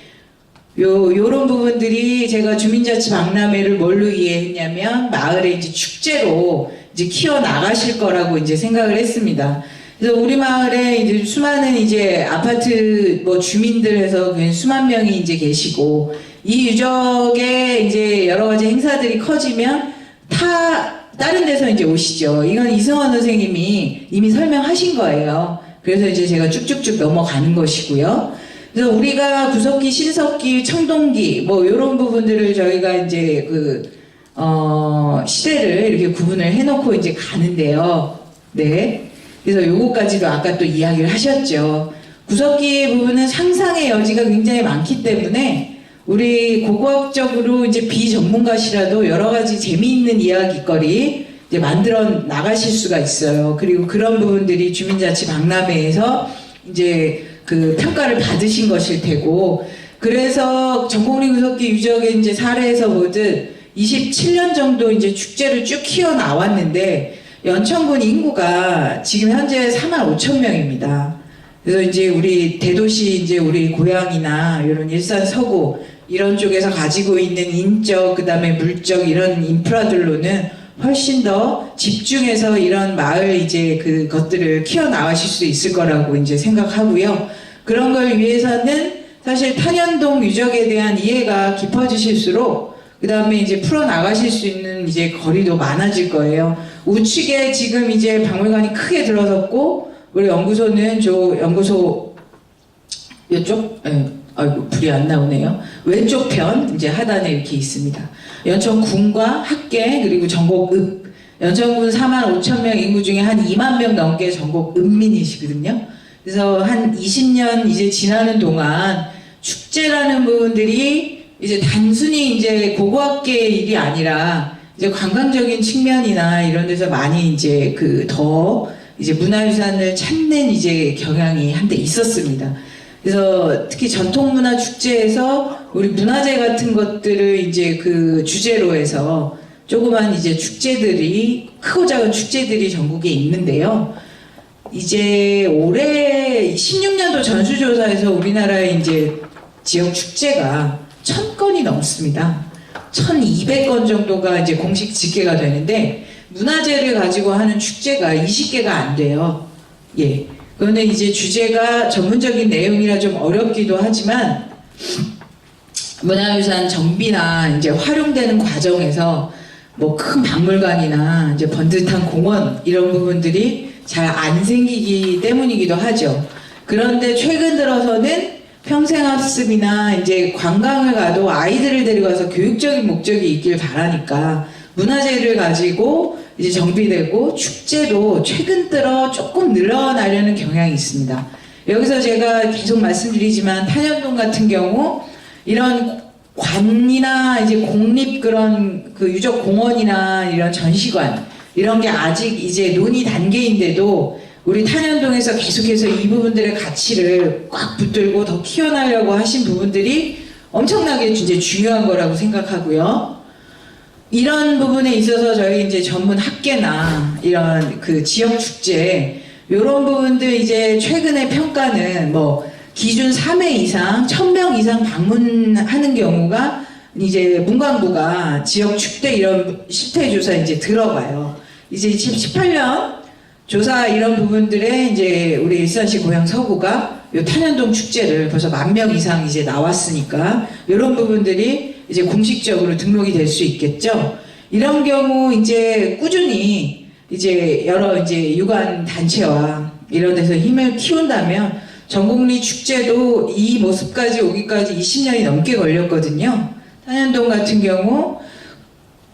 요런 부분들이 제가 주민자치 박람회를 뭘로 이해했냐면 마을의 이제 축제로 이제 키워 나가실 거라고 이제 생각을 했습니다. 그래서 우리 마을에 이제 수많은 이제 아파트 뭐 주민들에서 그냥 수만 명이 이제 계시고, 이 유적에 이제 여러 가지 행사들이 커지면 다른 데서 이제 오시죠. 이건 이승원 선생님이 이미 설명하신 거예요. 그래서 이제 제가 쭉쭉쭉 넘어가는 것이고요. 그래서 우리가 구석기, 신석기, 청동기 뭐 이런 부분들을 저희가 이제 시대를 이렇게 구분을 해놓고 이제 가는데요. 네. 그래서 요거까지도 아까 또 이야기를 하셨죠. 구석기 부분은 상상의 여지가 굉장히 많기 때문에 우리 고고학적으로 이제 비전문가시라도 여러 가지 재미있는 이야기거리 이제 만들어 나가실 수가 있어요. 그리고 그런 부분들이 주민자치 박람회에서 이제 그 평가를 받으신 것일 테고, 그래서 전곡리 구석기 유적의 이제 사례에서 보듯 27년 정도 이제 축제를 쭉 키워 나왔는데 연천군 인구가 지금 현재 45,000명입니다. 그래서 이제 우리 대도시 이제 우리 고향이나 이런 일산 서구 이런 쪽에서 가지고 있는 인적, 그 다음에 물적 이런 인프라들로는 훨씬 더 집중해서 이런 마을 이제 그것들을 키워 나가실 수 있을 거라고 이제 생각하고요. 그런 걸 위해서는 사실 탄현동 유적에 대한 이해가 깊어지실수록 그 다음에 이제 풀어 나가실 수 있는 이제 거리도 많아질 거예요. 우측에 지금 이제 박물관이 크게 들어섰고, 우리 연구소는 연구소 이쪽, 아이고 불이 안 나오네요. 왼쪽 편 이제 하단에 이렇게 있습니다. 연천군과 학계 그리고 전곡읍, 연천군 45,000명 인구 중에 한 2만 명 넘게 전곡읍민이시거든요. 그래서 한 20년 이제 지나는 동안 축제라는 부분들이 이제 단순히 이제 고고학계의 일이 아니라 이제 관광적인 측면이나 이런 데서 많이 이제 더 이제 문화유산을 찾는 이제 경향이 한때 있었습니다. 그래서 특히 전통문화 축제에서 우리 문화재 같은 것들을 이제 주제로 해서 조그만 이제 축제들이, 크고 작은 축제들이 전국에 있는데요. 이제 올해 16년도 전수조사에서 우리나라의 이제 지역 축제가 1,000건이 넘습니다. 1,200건 정도가 이제 공식 집계가 되는데, 문화재를 가지고 하는 축제가 20개가 안 돼요. 예. 그거는 이제 주제가 전문적인 내용이라 좀 어렵기도 하지만 문화유산 정비나 이제 활용되는 과정에서 뭐 큰 박물관이나 이제 번듯한 공원 이런 부분들이 잘 안 생기기 때문이기도 하죠. 그런데 최근 들어서는 평생학습이나 이제 관광을 가도 아이들을 데리고 가서 교육적인 목적이 있길 바라니까 문화재를 가지고 이제 정비되고 축제도 최근 들어 조금 늘어나려는 경향이 있습니다. 여기서 제가 계속 말씀드리지만 탄현동 같은 경우 이런 관이나 이제 공립 그런 그 유적 공원이나 이런 전시관 이런 게 아직 이제 논의 단계인데도 우리 탄현동에서 계속해서 이 부분들의 가치를 꽉 붙들고 더 키워나려고 하신 부분들이 엄청나게 이제 중요한 거라고 생각하고요. 이런 부분에 있어서 저희 이제 전문 학계나 이런 그 지역 축제 이런 부분들 이제 최근에 평가는 뭐 기준 3회 이상 1000명 이상 방문하는 경우가 이제 문광부가 지역 축제 이런 실태 조사 이제 들어가요. 이제 2018년 조사 이런 부분들에 이제 우리 일산시 고향 서구가 요 탄현동 축제를 벌써 10,000명 이상 이제 나왔으니까 이런 부분들이 이제 공식적으로 등록이 될 수 있겠죠. 이런 경우 이제 꾸준히 이제 여러 이제 유관 단체와 이런 데서 힘을 키운다면 전국리 축제도 이 모습까지 오기까지 20년이 넘게 걸렸거든요. 탄현동 같은 경우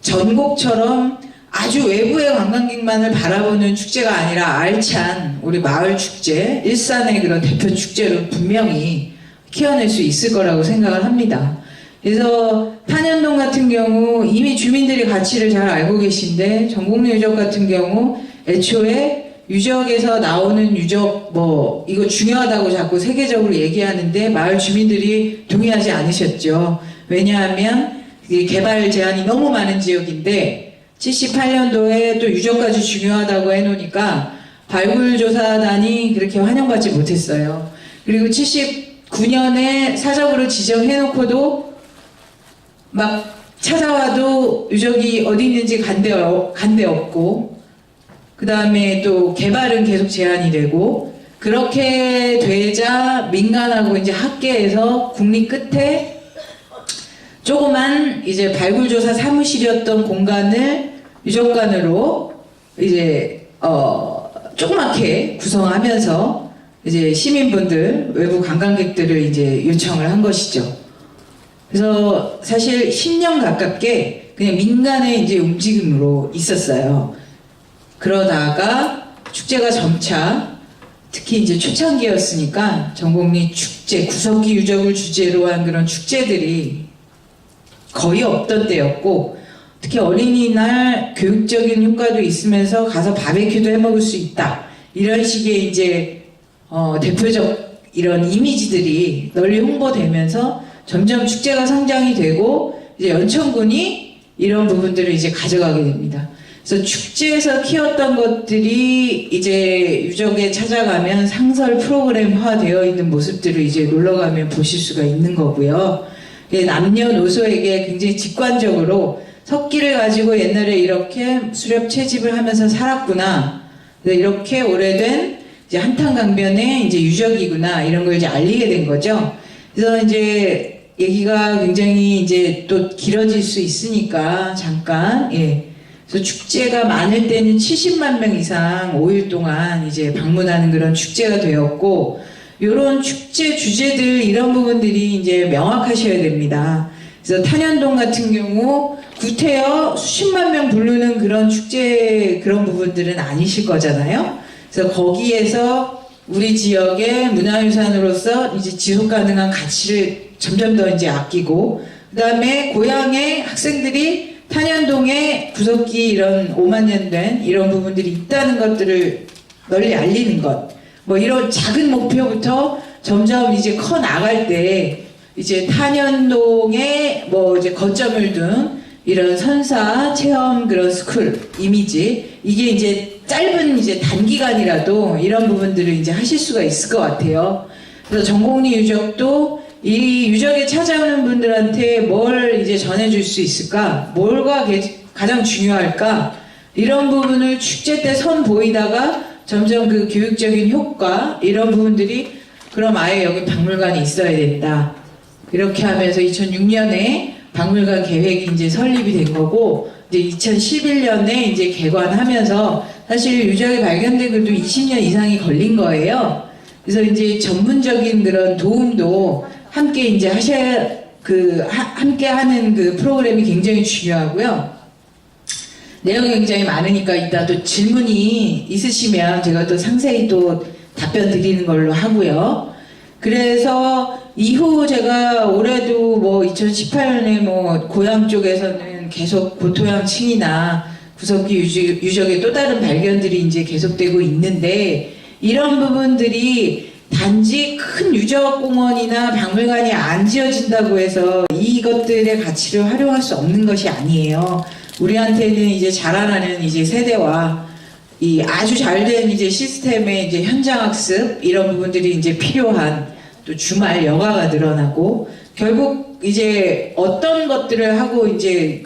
전곡처럼 아주 외부의 관광객만을 바라보는 축제가 아니라 알찬 우리 마을 축제, 일산의 그런 대표 축제로 분명히 키워낼 수 있을 거라고 생각을 합니다. 그래서 탄현동 같은 경우 이미 주민들이 가치를 잘 알고 계신데 전국리 유적 같은 경우 애초에 유적에서 나오는 유적 뭐 이거 중요하다고 자꾸 세계적으로 얘기하는데 마을 주민들이 동의하지 않으셨죠. 왜냐하면 개발 제한이 너무 많은 지역인데 78년도에 또 유적까지 중요하다고 해놓으니까 발굴조사단이 그렇게 환영받지 못했어요. 그리고 79년에 사적으로 지정해놓고도 막 찾아와도 유적이 어디 있는지 간데 없고 그 다음에 또 개발은 계속 제한이 되고 그렇게 되자 민간하고 이제 학계에서 국립 끝에 조그만 이제 발굴조사 사무실이었던 공간을 유적관으로 이제 조그맣게 구성하면서 이제 시민분들 외부 관광객들을 이제 요청을 한 것이죠. 그래서 사실 10년 가깝게 그냥 민간의 이제 움직임으로 있었어요. 그러다가 축제가 점차 특히 이제 초창기였으니까 전국리 축제 구석기 유적을 주제로 한 그런 축제들이 거의 없던 때였고 특히 어린이날 교육적인 효과도 있으면서 가서 바베큐도 해 먹을 수 있다 이런 식의 이제 대표적 이런 이미지들이 널리 홍보되면서 점점 축제가 성장이 되고 이제 연천군이 이런 부분들을 이제 가져가게 됩니다. 그래서 축제에서 키웠던 것들이 이제 유적에 찾아가면 상설 프로그램화 되어 있는 모습들을 이제 놀러가면 보실 수가 있는 거고요. 남녀노소에게 굉장히 직관적으로 석기를 가지고 옛날에 이렇게 수렵 채집을 하면서 살았구나. 이렇게 오래된 이제 한탄강변의 이제 유적이구나. 이런 걸 이제 알리게 된 거죠. 그래서 이제 얘기가 굉장히 이제 또 길어질 수 있으니까 잠깐, 예. 그래서 축제가 많을 때는 70만 명 이상 5일 동안 이제 방문하는 그런 축제가 되었고, 요런 축제 주제들 이런 부분들이 이제 명확하셔야 됩니다. 그래서 탄현동 같은 경우 구태여 수십만 명 부르는 그런 축제 그런 부분들은 아니실 거잖아요. 그래서 거기에서 우리 지역의 문화유산으로서 이제 지속 가능한 가치를 점점 더 이제 아끼고, 그 다음에 고향의 학생들이 탄현동에 구석기 이런 5만 년 된 이런 부분들이 있다는 것들을 널리 알리는 것. 뭐 이런 작은 목표부터 점점 이제 커 나갈 때 이제 탄현동에 뭐 이제 거점을 둔 이런 선사 체험 그런 스쿨 이미지 이게 이제 짧은 이제 단기간이라도 이런 부분들을 이제 하실 수가 있을 것 같아요. 그래서 전곡리 유적도 이 유적에 찾아오는 분들한테 뭘 이제 전해줄 수 있을까? 뭐가 가장 중요할까? 이런 부분을 축제 때 선 보이다가 점점 그 교육적인 효과 이런 부분들이 그럼 아예 여기 박물관이 있어야 된다. 이렇게 하면서 2006년에 박물관 계획이 이제 설립이 된 거고 이제 2011년에 이제 개관하면서 사실 유적이 발견된 것도 20년 이상이 걸린 거예요. 그래서 이제 전문적인 그런 도움도 함께 이제 함께 하는 그 프로그램이 굉장히 중요하고요. 내용이 굉장히 많으니까 이따 또 질문이 있으시면 제가 또 상세히 또 답변 드리는 걸로 하고요. 그래서 이후 제가 올해도 뭐 2018년에 뭐 고향 쪽에서는 계속 고토양층이나 구석기 유적의 또 다른 발견들이 이제 계속되고 있는데 이런 부분들이 단지 큰 유적공원이나 박물관이 안 지어진다고 해서 이것들의 가치를 활용할 수 없는 것이 아니에요. 우리한테는 이제 자라나는 이제 세대와 이 아주 잘된 이제 시스템의 이제 현장학습 이런 부분들이 이제 필요한 또 주말 여가가 늘어나고 결국 이제 어떤 것들을 하고 이제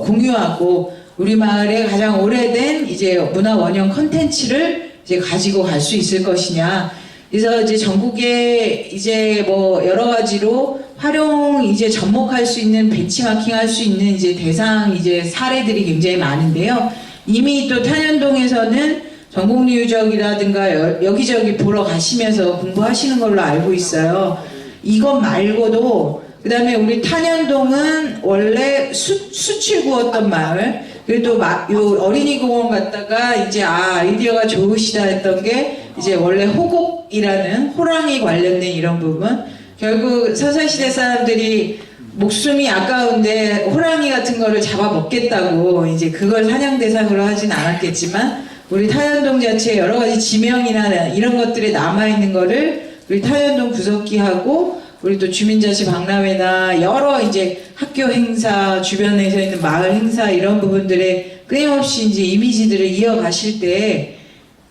공유하고 우리 마을의 가장 오래된 이제 문화 원형 컨텐츠를 이제 가지고 갈 수 있을 것이냐. 그래서 이제 전국에 이제 뭐 여러 가지로 활용 이제 접목할 수 있는 벤치마킹 할 수 있는 이제 대상 이제 사례들이 굉장히 많은데요. 이미 또 탄현동에서는 전곡리 유적이라든가 여기저기 보러 가시면서 공부하시는 걸로 알고 있어요. 이것 말고도 그 다음에 우리 탄현동은 원래 수출구였던 마을 그리고 또 요 어린이공원 갔다가 이제 아이디어가 좋으시다 했던 게 이제 원래 호곡이라는 호랑이 관련된 이런 부분 결국 서사시대 사람들이 목숨이 아까운데 호랑이 같은 거를 잡아먹겠다고 이제 그걸 사냥 대상으로 하진 않았겠지만 우리 탄현동 자체에 여러 가지 지명이나 이런 것들이 남아있는 거를 우리 탄현동 구석기하고 우리 또 주민자치 박람회나 여러 이제 학교 행사, 주변에서 있는 마을 행사 이런 부분들에 끊임없이 이제 이미지들을 이어가실 때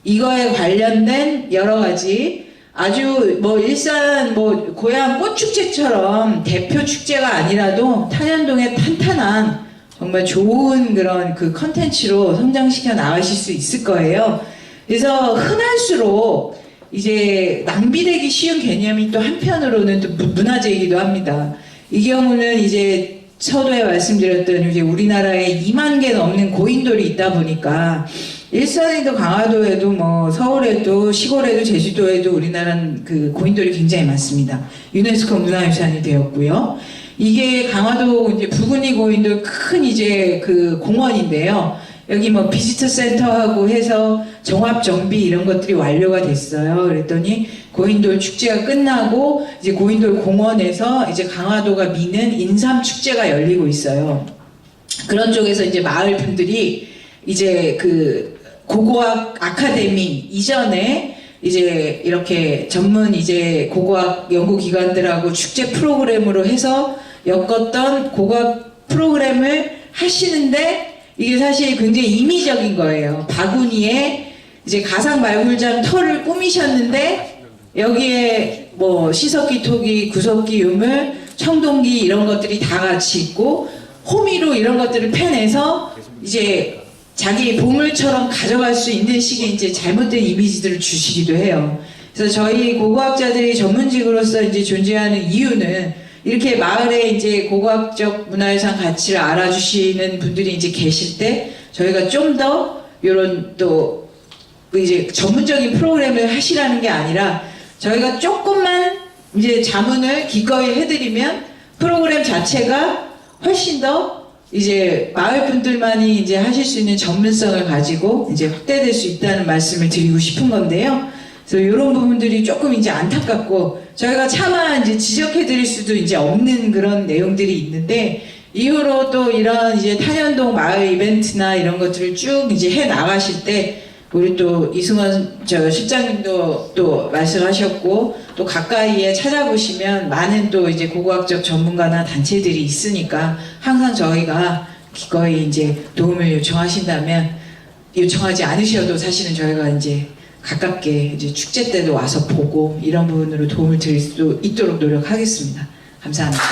이거에 관련된 여러 가지 아주 뭐 일산 뭐 고향 꽃축제처럼 대표 축제가 아니라도 탄현동의 탄탄한 정말 좋은 그런 그 컨텐츠로 성장시켜 나가실 수 있을 거예요. 그래서 흔할수록 이제 낭비되기 쉬운 개념이 또 한편으로는 또 문화재이기도 합니다. 이 경우는 이제 서두에 말씀드렸던 이제 우리나라에 2만 개 넘는 고인돌이 있다 보니까 일산에도 강화도에도 뭐 서울에도 시골에도 제주도에도 우리나라는 그 고인돌이 굉장히 많습니다. 유네스코 문화유산이 되었고요. 이게 강화도 이제 부근이 고인돌 큰 이제 그 공원인데요. 여기 뭐 비지터 센터하고 해서 종합 정비 이런 것들이 완료가 됐어요. 그랬더니 고인돌 축제가 끝나고 이제 고인돌 공원에서 이제 강화도가 미는 인삼 축제가 열리고 있어요. 그런 쪽에서 이제 마을 분들이 이제 그 고고학 아카데미 이전에 이제 이렇게 전문 이제 고고학 연구기관들하고 축제 프로그램으로 해서 엮었던 고고학 프로그램을 하시는데 이게 사실 굉장히 임의적인 거예요. 바구니에 이제 가상 말굴장 털을 꾸미셨는데 여기에 뭐 시석기, 토기, 구석기, 유물, 청동기 이런 것들이 다 같이 있고 호미로 이런 것들을 패내서 이제 자기 보물처럼 가져갈 수 있는 식의 이제 잘못된 이미지들을 주시기도 해요. 그래서 저희 고고학자들이 전문직으로서 이제 존재하는 이유는 이렇게 마을에 이제 고고학적 문화유산 가치를 알아주시는 분들이 이제 계실 때 저희가 좀 더 이런 또 이제 전문적인 프로그램을 하시라는 게 아니라 저희가 조금만 이제 자문을 기꺼이 해드리면 프로그램 자체가 훨씬 더 이제 마을 분들만이 이제 하실 수 있는 전문성을 가지고 이제 확대될 수 있다는 말씀을 드리고 싶은 건데요. 그래서 이런 부분들이 조금 이제 안타깝고 저희가 차마 이제 지적해 드릴 수도 이제 없는 그런 내용들이 있는데 이후로 또 이런 이제 탄현동 마을 이벤트나 이런 것들을 쭉 이제 해 나가실 때 우리 또 이승원 실장님도 또 말씀하셨고 또 가까이에 찾아보시면 많은 또 이제 고고학적 전문가나 단체들이 있으니까 항상 저희가 기꺼이 이제 도움을 요청하신다면 요청하지 않으셔도 사실은 저희가 이제 가깝게 이제 축제 때도 와서 보고 이런 부분으로 도움을 드릴 수 있도록 노력하겠습니다. 감사합니다.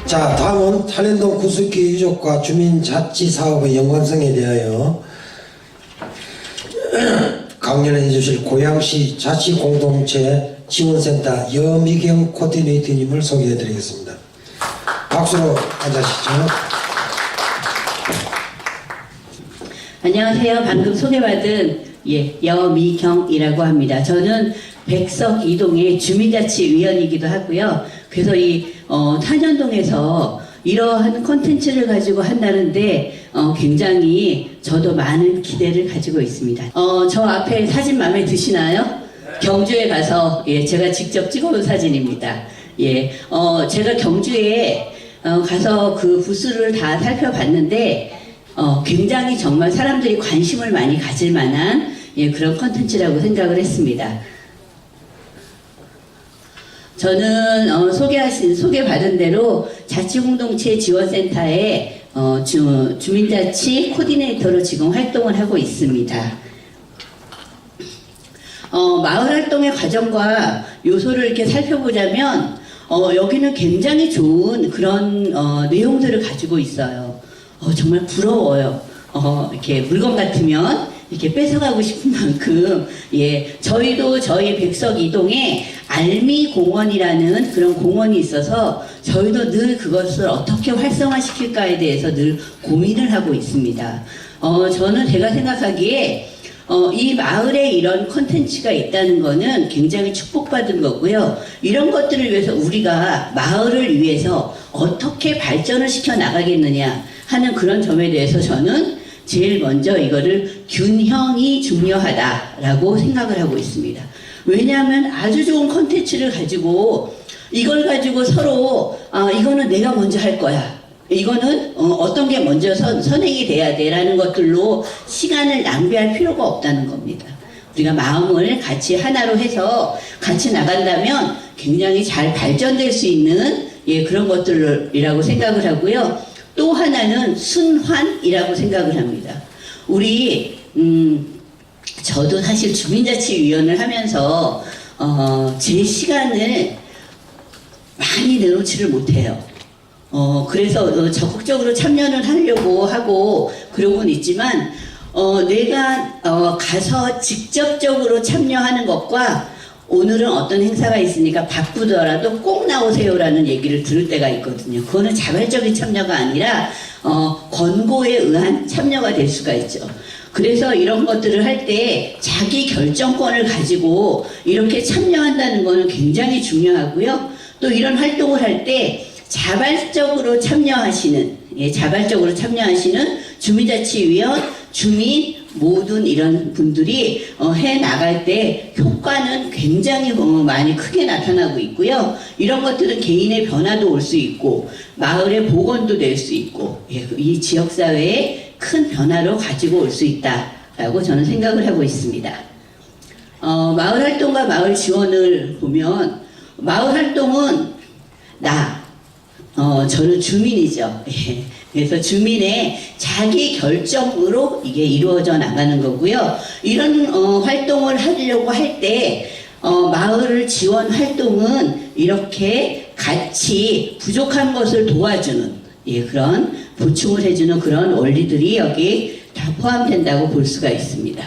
자, 다음은 탄현동 구석기 유족과 주민자치 사업의 연관성에 대하여 강연해 주실 고양시 자치공동체 지원센터 여미경 코디네이터님을 소개해 드리겠습니다. 박수로 앉으시죠. 안녕하세요. 방금 소개받은 여미경이라고 합니다. 저는 백석 이동의 주민자치위원이기도 하고요. 그래서 이 탄현동에서 이러한 콘텐츠를 가지고 한다는데 굉장히 저도 많은 기대를 가지고 있습니다. 저 앞에 사진 마음에 드시나요? 경주에 가서 제가 직접 찍어온 사진입니다. 제가 경주에 가서 그 부스를 다 살펴봤는데 굉장히 정말 사람들이 관심을 많이 가질 만한 그런 컨텐츠라고 생각을 했습니다. 저는 소개받은 대로 자치공동체 지원센터에 주민자치 코디네이터로 지금 활동을 하고 있습니다. 마을 활동의 과정과 요소를 이렇게 살펴보자면 여기는 굉장히 좋은 그런 내용들을 가지고 있어요. 정말 부러워요. 이렇게 물건 같으면 이렇게 뺏어가고 싶은 만큼 저희도 저희 백석 이동에 알미공원이라는 그런 공원이 있어서 저희도 늘 그것을 어떻게 활성화시킬까에 대해서 늘 고민을 하고 있습니다. 저는 제가 생각하기에 이 마을에 이런 컨텐츠가 있다는 거는 굉장히 축복받은 거고요. 이런 것들을 위해서 우리가 마을을 위해서 어떻게 발전을 시켜 나가겠느냐 하는 그런 점에 대해서 저는 제일 먼저 이거를 균형이 중요하다라고 생각을 하고 있습니다. 왜냐하면 아주 좋은 컨텐츠를 가지고 이걸 가지고 서로 이거는 내가 먼저 할 거야. 이거는 어떤 게 먼저 선행이 돼야 돼라는 것들로 시간을 낭비할 필요가 없다는 겁니다. 우리가 마음을 같이 하나로 해서 같이 나간다면 굉장히 잘 발전될 수 있는 그런 것들이라고 생각을 하고요. 또 하나는 순환이라고 생각을 합니다. 우리 저도 사실 주민자치위원을 하면서 제 시간을 많이 내놓지를 못해요. 그래서 적극적으로 참여를 하려고 하고 그러고는 있지만 내가 가서 직접적으로 참여하는 것과 오늘은 어떤 행사가 있으니까 바쁘더라도 꼭 나오세요라는 얘기를 들을 때가 있거든요. 그거는 자발적인 참여가 아니라 권고에 의한 참여가 될 수가 있죠. 그래서 이런 것들을 할 때 자기 결정권을 가지고 이렇게 참여한다는 거는 굉장히 중요하고요. 또 이런 활동을 할 때 자발적으로 참여하시는 주민자치위원, 주민 모든 이런 분들이 해 나갈 때 효과는 굉장히 많이 크게 나타나고 있고요. 이런 것들은 개인의 변화도 올 수 있고 마을의 복원도 될 수 있고 이 지역사회에 큰 변화로 가지고 올 수 있다라고 저는 생각을 하고 있습니다. 마을 활동과 마을 지원을 보면 마을 활동은 저는 주민이죠. 그래서 주민의 자기 결정으로 이게 이루어져 나가는 거고요. 이런 활동을 하려고 할 때 마을 지원 활동은 이렇게 같이 부족한 것을 도와주는 그런 보충을 해주는 그런 원리들이 여기 다 포함된다고 볼 수가 있습니다.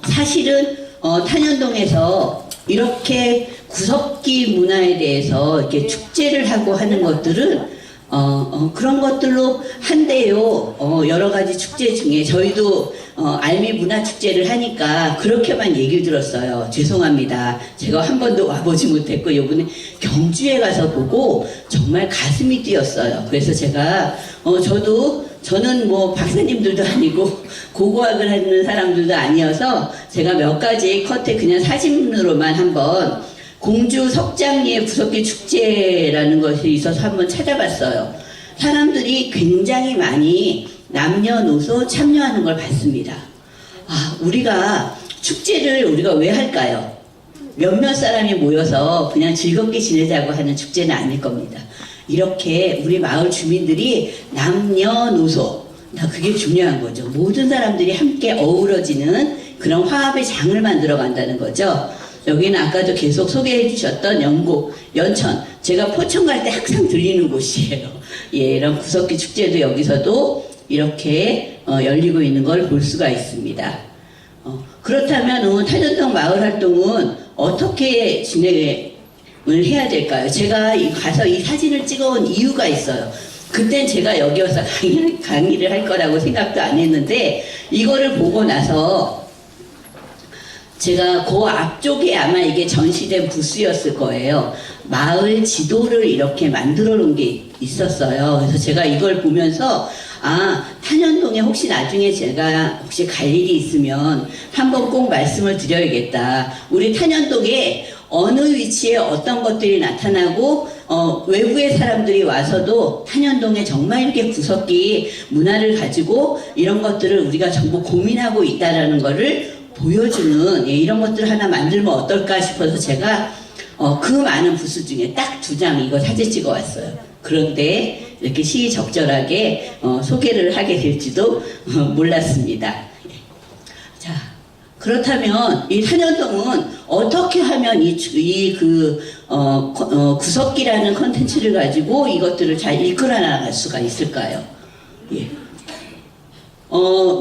사실은 탄현동에서 이렇게 구석기 문화에 대해서 이렇게 축제를 하고 하는 것들은 그런 것들로 한데요. 여러 가지 축제 중에 저희도 알미 문화 축제를 하니까 그렇게만 얘기를 들었어요. 죄송합니다. 제가 한 번도 와보지 못했고 이번에 경주에 가서 보고 정말 가슴이 뛰었어요. 그래서 제가 저는 뭐 박사님들도 아니고 고고학을 하는 사람들도 아니어서 제가 몇 가지 컷에 그냥 사진으로만 한번 공주 석장리의 구석기 축제라는 것이 있어서 한번 찾아봤어요. 사람들이 굉장히 많이 남녀노소 참여하는 걸 봤습니다. 우리가 축제를 우리가 왜 할까요? 몇몇 사람이 모여서 그냥 즐겁게 지내자고 하는 축제는 아닐 겁니다. 이렇게 우리 마을 주민들이 남녀노소 그게 중요한 거죠. 모든 사람들이 함께 어우러지는 그런 화합의 장을 만들어 간다는 거죠. 여기는 아까도 계속 소개해 주셨던 영곡, 연천, 제가 포천 갈 때 항상 들리는 곳이에요. 예, 이런 구석기 축제도 여기서도 이렇게 열리고 있는 걸 볼 수가 있습니다. 그렇다면 탄현동 마을 활동은 어떻게 진행을 해야 될까요? 제가 가서 이 사진을 찍어온 이유가 있어요. 그땐 제가 여기 와서 강의를 할 거라고 생각도 안 했는데 이거를 보고 나서 제가 그 앞쪽에 아마 이게 전시된 부스였을 거예요. 마을 지도를 이렇게 만들어 놓은 게 있었어요. 그래서 제가 이걸 보면서 탄현동에 혹시 나중에 제가 혹시 갈 일이 있으면 한번 꼭 말씀을 드려야겠다. 우리 탄현동에 어느 위치에 어떤 것들이 나타나고 외부의 사람들이 와서도 탄현동에 정말 이렇게 구석기 문화를 가지고 이런 것들을 우리가 전부 고민하고 있다라는 거를 보여주는 이런 것들을 하나 만들면 어떨까 싶어서 제가 그 많은 부스 중에 딱 2장 이거 사진 찍어 왔어요. 그런데 이렇게 시의적절하게 소개를 하게 될지도 몰랐습니다. 자, 그렇다면 이 탄현동은 어떻게 하면 구석기라는 컨텐츠를 가지고 이것들을 잘 이끌어 나갈 수가 있을까요? 예.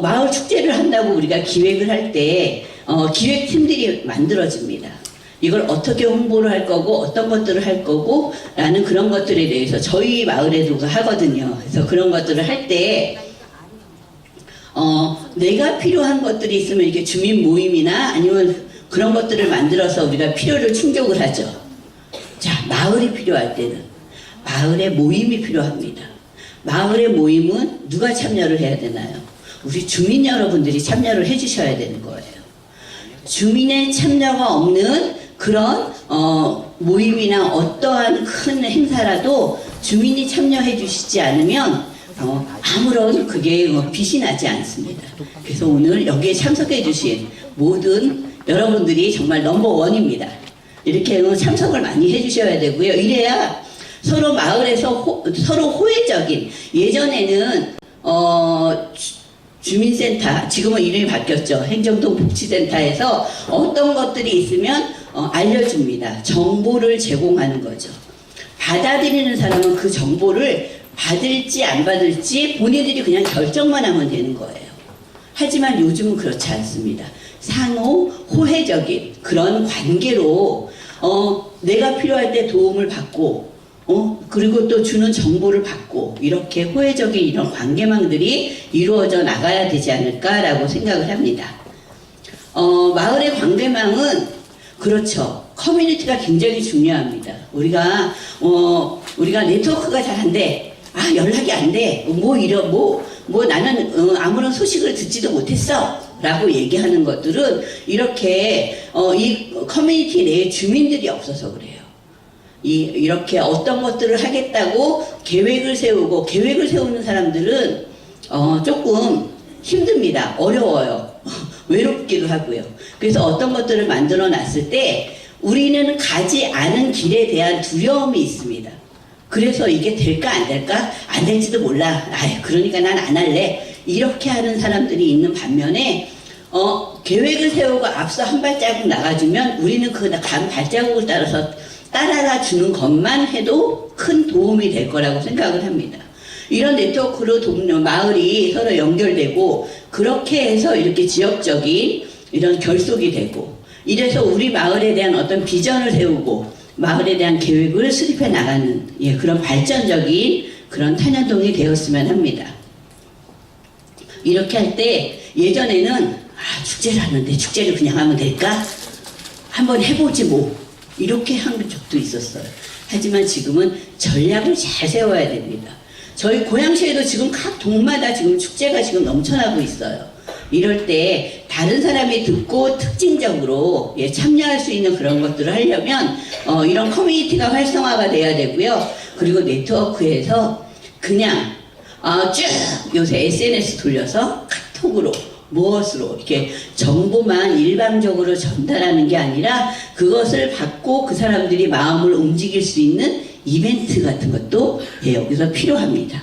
마을 축제를 한다고 우리가 기획을 할 때 기획팀들이 만들어집니다. 이걸 어떻게 홍보를 할 거고 어떤 것들을 할 거고 라는 그런 것들에 대해서 저희 마을에도 하거든요. 그래서 그런 것들을 할 때 내가 필요한 것들이 있으면 이게 주민 모임이나 아니면 그런 것들을 만들어서 우리가 필요를 충족을 하죠. 자, 마을이 필요할 때는 마을의 모임이 필요합니다. 마을의 모임은 누가 참여를 해야 되나요? 우리 주민 여러분들이 참여를 해주셔야 되는 거예요. 주민의 참여가 없는 그런 모임이나 어떠한 큰 행사라도 주민이 참여해 주시지 않으면 아무런 그게 빛이 나지 않습니다. 그래서 오늘 여기에 참석해 주신 모든 여러분들이 정말 넘버원입니다. 이렇게 참석을 많이 해 주셔야 되고요. 이래야 서로 마을에서 서로 호혜적인, 예전에는 주민센터, 지금은 이름이 바뀌었죠. 행정동 복지센터에서 어떤 것들이 있으면 알려줍니다. 정보를 제공하는 거죠. 받아들이는 사람은 그 정보를 받을지 안 받을지 본인들이 그냥 결정만 하면 되는 거예요. 하지만 요즘은 그렇지 않습니다. 상호 호혜적인 그런 관계로 내가 필요할 때 도움을 받고 그리고 또 주는 정보를 받고 이렇게 호혜적인 이런 관계망들이 이루어져 나가야 되지 않을까라고 생각을 합니다. 마을의 관계망은 그렇죠. 커뮤니티가 굉장히 중요합니다. 우리가 네트워크가 잘 안 돼. 연락이 안 돼. 나는 아무런 소식을 듣지도 못했어. 라고 얘기하는 것들은 이렇게 이 커뮤니티 내에 주민들이 없어서 그래요. 이렇게 어떤 것들을 하겠다고 계획을 세우고 계획을 세우는 사람들은 조금 힘듭니다. 어려워요. 외롭기도 하고요. 그래서 어떤 것들을 만들어 놨을 때 우리는 가지 않은 길에 대한 두려움이 있습니다. 그래서 이게 될까 안 될까? 안 될지도 몰라. 그러니까 난 안 할래. 이렇게 하는 사람들이 있는 반면에 계획을 세우고 앞서 한 발자국 나가주면 우리는 그 발자국을 따라서 따라가 주는 것만 해도 큰 도움이 될 거라고 생각을 합니다. 이런 네트워크로 마을이 서로 연결되고 그렇게 해서 이렇게 지역적인 이런 결속이 되고 이래서 우리 마을에 대한 어떤 비전을 세우고 마을에 대한 계획을 수립해 나가는 그런 발전적인 그런 탄현동이 되었으면 합니다. 이렇게 할 때 예전에는 축제를 하는데 축제를 그냥 하면 될까? 한번 해보지 뭐. 이렇게 한 적도 있었어요. 하지만 지금은 전략을 잘 세워야 됩니다. 저희 고양시에도 지금 각 동마다 지금 축제가 지금 넘쳐나고 있어요. 이럴 때 다른 사람이 듣고 특징적으로 참여할 수 있는 그런 것들을 하려면 이런 커뮤니티가 활성화가 돼야 되고요. 그리고 네트워크에서 그냥 쭉 요새 SNS 돌려서 카톡으로 무엇으로 이렇게 정보만 일방적으로 전달하는 게 아니라 그것을 받고 그 사람들이 마음을 움직일 수 있는 이벤트 같은 것도 여기서 필요합니다.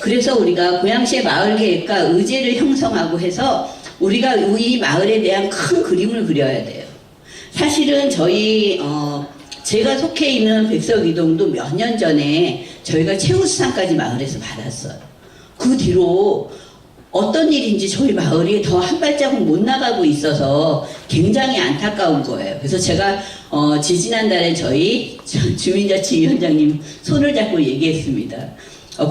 그래서 우리가 고양시의 마을계획과 의제를 형성하고 해서 우리가 이 마을에 대한 큰 그림을 그려야 돼요. 사실은 저희 제가 속해 있는 백석이동도 몇 년 전에 저희가 최우수상까지 마을에서 받았어요. 그 뒤로 어떤 일인지 저희 마을이 더 한 발자국 못 나가고 있어서 굉장히 안타까운 거예요. 그래서 제가 지지난달에 저희 주민자치위원장님 손을 잡고 얘기했습니다.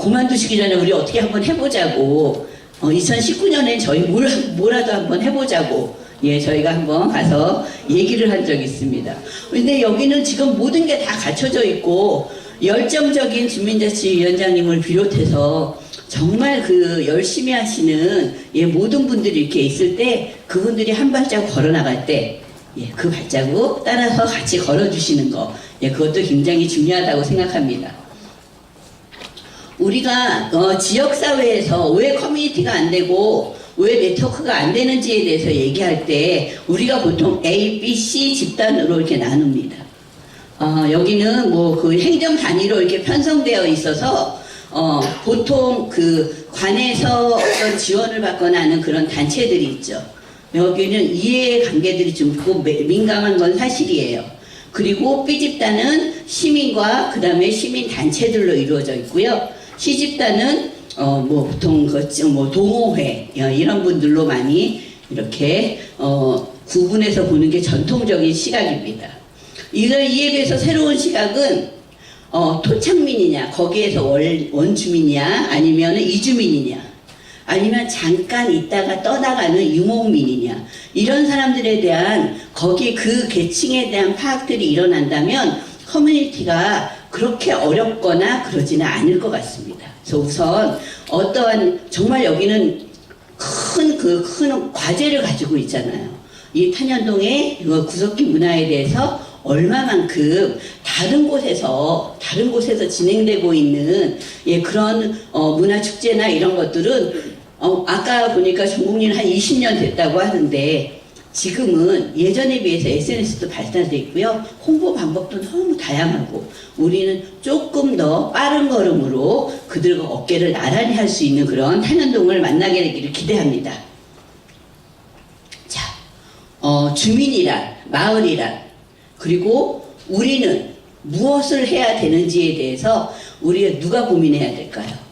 그만두시기 전에 우리 어떻게 한번 해보자고. 2019년에 저희 뭐라도 한번 해보자고. 예, 저희가 한번 가서 얘기를 한 적이 있습니다. 근데 여기는 지금 모든 게 다 갖춰져 있고 열정적인 주민자치위원장님을 비롯해서 정말 그 열심히 하시는 모든 분들이 이렇게 있을 때 그분들이 한 발자국 걸어 나갈 때 그 발자국 따라서 같이 걸어주시는 거 그것도 굉장히 중요하다고 생각합니다. 우리가 지역사회에서 왜 커뮤니티가 안 되고 왜 네트워크가 안 되는지에 대해서 얘기할 때 우리가 보통 A, B, C 집단으로 이렇게 나눕니다. 여기는 뭐 그 행정 단위로 이렇게 편성되어 있어서 보통 그 관에서 어떤 지원을 받거나 하는 그런 단체들이 있죠. 여기는 이해관계들이 좀 민감한 건 사실이에요. 그리고 B집단은 시민과 그 다음에 시민단체들로 이루어져 있고요. C집단은 뭐 보통 뭐 동호회 이런 분들로 많이 이렇게 구분해서 보는 게 전통적인 시각입니다. 이에 비해서 새로운 시각은 토착민이냐 거기에서 원주민이냐 아니면 이주민이냐 아니면 잠깐 있다가 떠나가는 유목민이냐 이런 사람들에 대한 거기 그 계층에 대한 파악들이 일어난다면 커뮤니티가 그렇게 어렵거나 그러지는 않을 것 같습니다. 그래서 우선 어떠한 정말 여기는 큰 과제를 가지고 있잖아요. 이 탄현동의 구석기 문화에 대해서 얼마만큼 다른 곳에서 진행되고 있는 그런 문화 축제나 이런 것들은 아까 보니까 전국리는 한 20년 됐다고 하는데 지금은 예전에 비해서 SNS도 발달돼 있고요. 홍보 방법도 너무 다양하고 우리는 조금 더 빠른 걸음으로 그들과 어깨를 나란히 할 수 있는 그런 탄현동을 만나게 되기를 기대합니다. 자, 주민이란, 마을이란, 그리고 우리는 무엇을 해야 되는지에 대해서 우리가 누가 고민해야 될까요?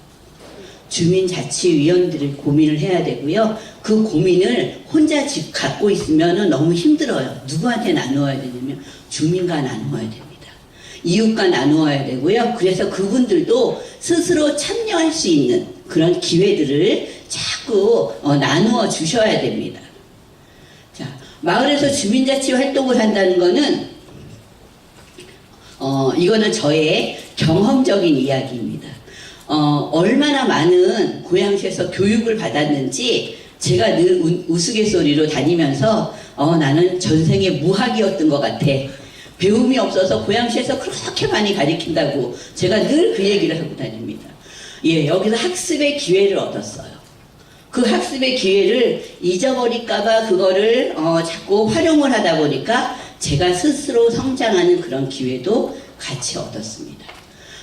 주민자치위원들이 고민을 해야 되고요. 그 고민을 혼자 갖고 있으면 너무 힘들어요. 누구한테 나누어야 되냐면 주민과 나누어야 됩니다. 이웃과 나누어야 되고요. 그래서 그분들도 스스로 참여할 수 있는 그런 기회들을 자꾸 나누어 주셔야 됩니다. 자, 마을에서 주민자치 활동을 한다는 거는 이거는 저의 경험적인 이야기입니다. 얼마나 많은 고양시에서 교육을 받았는지 제가 늘 우스갯소리로 다니면서 나는 전생에 무학이었던 것 같아. 배움이 없어서 고양시에서 그렇게 많이 가르친다고 제가 늘 그 얘기를 하고 다닙니다. 여기서 학습의 기회를 얻었어요. 그 학습의 기회를 잊어버릴까봐 그거를 자꾸 활용을 하다 보니까 제가 스스로 성장하는 그런 기회도 같이 얻었습니다.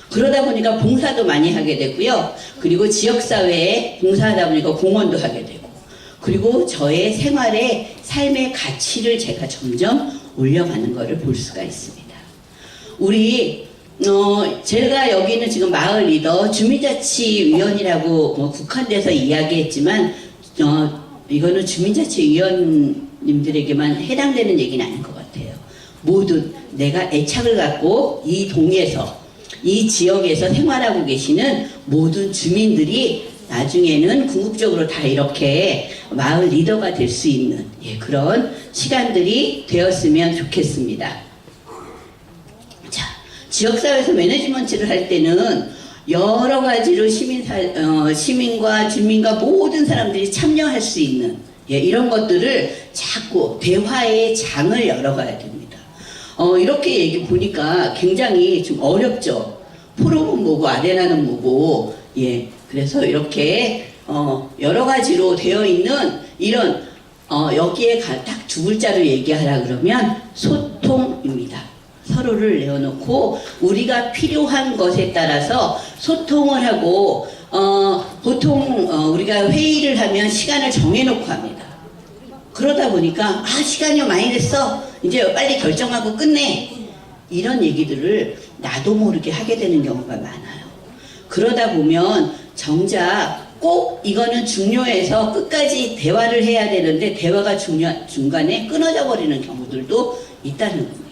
그러다 보니까 봉사도 많이 하게 되고요. 그리고 지역사회에 봉사하다 보니까 공헌도 하게 되고 그리고 저의 생활의 삶의 가치를 제가 점점 올려가는 것을 볼 수가 있습니다. 우리 제가 여기는 지금 마을 리더 주민자치위원이라고 국한돼서 이야기했지만 이거는 주민자치위원님들에게만 해당되는 얘기는 아닌 것 같아요. 모든 내가 애착을 갖고 이 동에서 이 지역에서 생활하고 계시는 모든 주민들이 나중에는 궁극적으로 다 이렇게 마을 리더가 될 수 있는 그런 시간들이 되었으면 좋겠습니다. 자, 지역사회에서 매니지먼트를 할 때는 여러 가지로 시민과 주민과 모든 사람들이 참여할 수 있는 이런 것들을 자꾸 대화의 장을 열어가야 됩니다. 이렇게 얘기 보니까 굉장히 좀 어렵죠. 포럼은 뭐고 아레나는 뭐고 그래서 이렇게 여러 가지로 되어 있는 이런 여기에 딱 두 글자로 얘기하라 그러면 소통입니다. 서로를 내어놓고 우리가 필요한 것에 따라서 소통을 하고 보통 우리가 회의를 하면 시간을 정해놓고 합니다. 그러다 보니까 시간이 많이 됐어 이제 빨리 결정하고 끝내. 이런 얘기들을 나도 모르게 하게 되는 경우가 많아요. 그러다 보면 정작 꼭 이거는 중요해서 끝까지 대화를 해야 되는데 대화가 중간에 끊어져 버리는 경우들도 있다는 겁니다.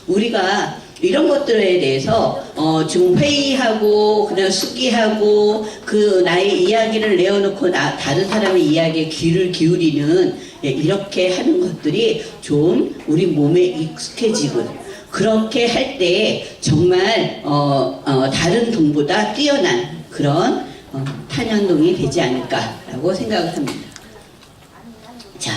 우리가 이런 것들에 대해서 지금 회의하고 그냥 숙기하고 그 나의 이야기를 내어놓고 다른 사람의 이야기에 귀를 기울이는 이렇게 하는 것들이 좀 우리 몸에 익숙해지고 그렇게 할 때 정말 다른 동보다 뛰어난 그런 탄현동이 되지 않을까라고 생각을 합니다. 자,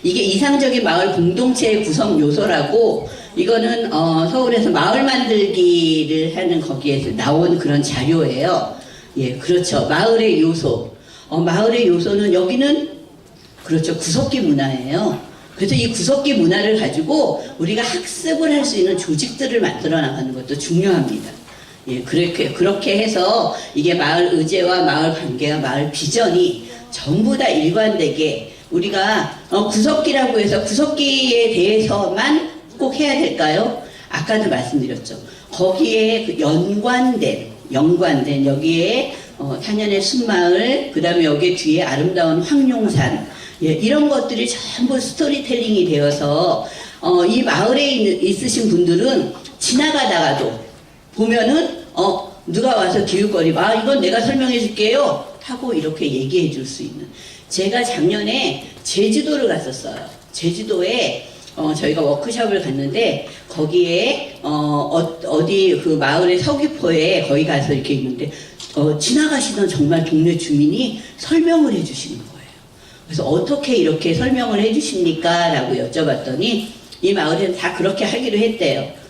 이게 이상적인 마을 공동체의 구성 요소라고 이거는 서울에서 마을 만들기를 하는 거기에서 나온 그런 자료예요. 예, 그렇죠. 마을의 요소. 마을의 요소는 여기는 그렇죠. 구석기 문화예요. 그래서 이 구석기 문화를 가지고 우리가 학습을 할 수 있는 조직들을 만들어 나가는 것도 중요합니다. 예, 그렇게 해서 이게 마을 의제와 마을 관계와 마을 비전이 전부 다 일관되게 우리가 구석기라고 해서 구석기에 대해서만 꼭 해야 될까요? 아까도 말씀드렸죠. 거기에 그 연관된 여기에 탄현의 숲마을, 그 다음에 여기 뒤에 아름다운 황룡산, 예, 이런 것들이 전부 스토리텔링이 되어서 이 마을에 있으신 분들은 지나가다가도 보면은 누가 와서 기웃거리고 이건 내가 설명해 줄게요 하고 이렇게 얘기해 줄 수 있는. 제가 작년에 제주도를 갔었어요. 제주도에 저희가 워크숍을 갔는데 거기에 어디 그 마을의 서귀포에 거기 가서 이렇게 있는데 지나가시던 정말 동네 주민이 설명을 해 주시는 거예요. 그래서 어떻게 이렇게 설명을 해 주십니까? 라고 여쭤봤더니 이 마을에는 다 그렇게 하기로 했대요.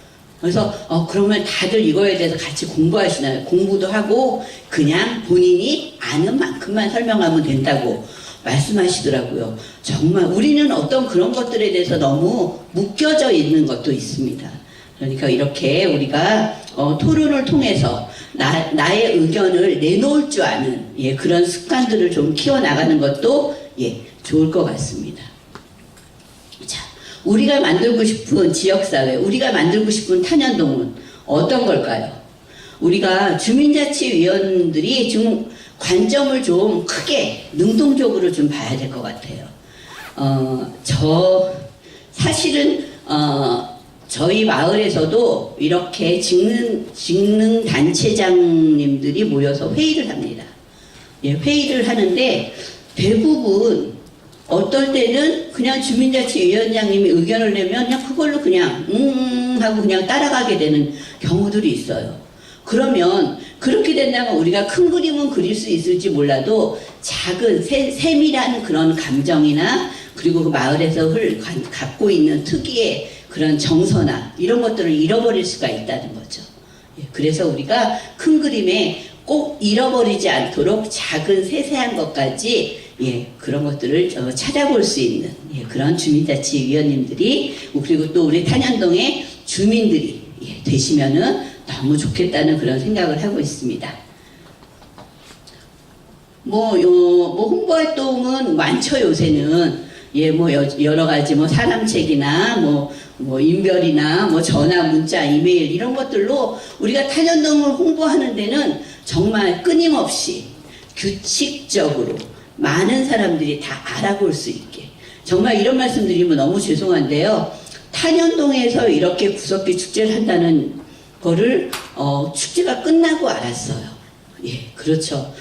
그래서 그러면 다들 이거에 대해서 같이 공부하시나요? 공부도 하고 그냥 본인이 아는 만큼만 설명하면 된다고 말씀하시더라고요. 정말 우리는 어떤 그런 것들에 대해서 너무 묶여져 있는 것도 있습니다. 그러니까 이렇게 우리가 토론을 통해서 나의 의견을 내놓을 줄 아는 그런 습관들을 좀 키워나가는 것도 좋을 것 같습니다. 자, 우리가 만들고 싶은 지역사회, 우리가 만들고 싶은 탄현동은 어떤 걸까요? 우리가 주민자치위원들이 좀 관점을 좀 크게 능동적으로 좀 봐야 될 것 같아요. 사실은 저희 마을에서도 이렇게 직능 단체장님들이 모여서 회의를 합니다. 회의를 하는데 대부분 어떨 때는 그냥 주민자치위원장님이 의견을 내면 그냥 그걸로 그냥 하고 그냥 따라가게 되는 경우들이 있어요. 그러면 그렇게 된다면 우리가 큰 그림은 그릴 수 있을지 몰라도 작은 세밀한 그런 감정이나 그리고 그 마을에서 갖고 있는 특유의 그런 정서나 이런 것들을 잃어버릴 수가 있다는 거죠. 그래서 우리가 큰 그림에 꼭 잃어버리지 않도록 작은 세세한 것까지 그런 것들을 찾아볼 수 있는 그런 주민자치위원님들이 그리고 또 우리 탄현동의 주민들이 되시면은 너무 좋겠다는 그런 생각을 하고 있습니다. 홍보활동은 많죠, 요새는. 여러 가지 사람책이나 인별이나 전화, 문자, 이메일 이런 것들로 우리가 탄현동을 홍보하는 데는 정말 끊임없이 규칙적으로 많은 사람들이 다 알아볼 수 있게. 정말 이런 말씀 드리면 너무 죄송한데요. 탄현동에서 이렇게 구석기 축제를 한다는 거를 축제가 끝나고 알았어요. 그렇죠.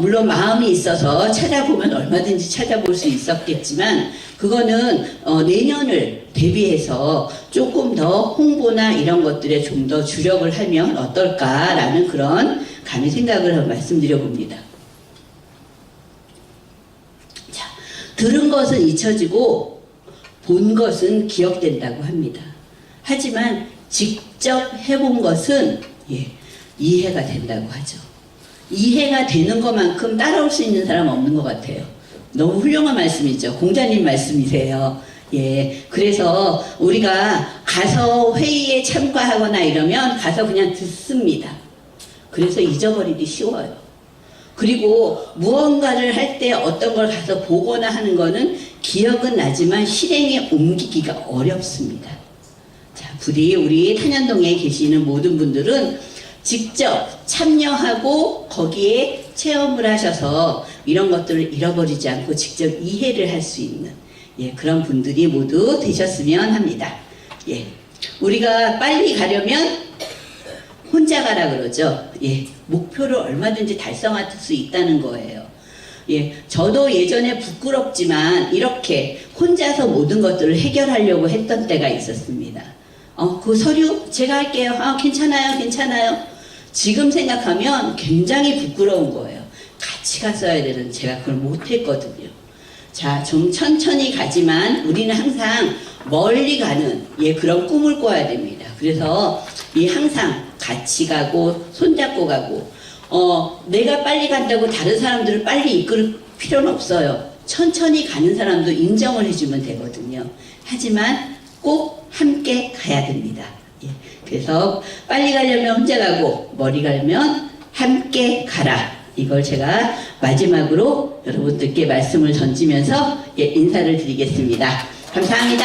물론 마음이 있어서 찾아보면 얼마든지 찾아볼 수 있었겠지만 그거는 내년을 대비해서 조금 더 홍보나 이런 것들에 좀 더 주력을 하면 어떨까라는 그런 감히 생각을 말씀드려 봅니다. 자, 들은 것은 잊혀지고 본 것은 기억된다고 합니다. 하지만 직접 해본 것은 이해가 된다고 하죠. 이해가 되는 것만큼 따라올 수 있는 사람은 없는 것 같아요. 너무 훌륭한 말씀이죠. 공자님 말씀이세요. 그래서 우리가 가서 회의에 참가하거나 이러면 가서 그냥 듣습니다. 그래서 잊어버리기 쉬워요. 그리고 무언가를 할 때 어떤 걸 가서 보거나 하는 거는 기억은 나지만 실행에 옮기기가 어렵습니다. 자, 부디 우리 탄현동에 계시는 모든 분들은 직접 참여하고 거기에 체험을 하셔서 이런 것들을 잃어버리지 않고 직접 이해를 할 수 있는 그런 분들이 모두 되셨으면 합니다. 우리가 빨리 가려면 혼자 가라 그러죠. 목표를 얼마든지 달성할 수 있다는 거예요. 저도 예전에 부끄럽지만 이렇게 혼자서 모든 것들을 해결하려고 했던 때가 있었습니다. 그 서류 제가 할게요. 괜찮아요, 괜찮아요. 지금 생각하면 굉장히 부끄러운 거예요. 같이 갔어야 되는 제가 그걸 못했거든요. 자, 좀 천천히 가지만 우리는 항상 멀리 가는 그런 꿈을 꿔야 됩니다. 그래서 항상 같이 가고 손잡고 가고 내가 빨리 간다고 다른 사람들을 빨리 이끌 필요는 없어요. 천천히 가는 사람도 인정을 해주면 되거든요. 하지만 꼭 함께 가야 됩니다. 그래서 빨리 가려면 혼자 가고 멀리 가려면 함께 가라. 이걸 제가 마지막으로 여러분들께 말씀을 던지면서 인사를 드리겠습니다. 감사합니다.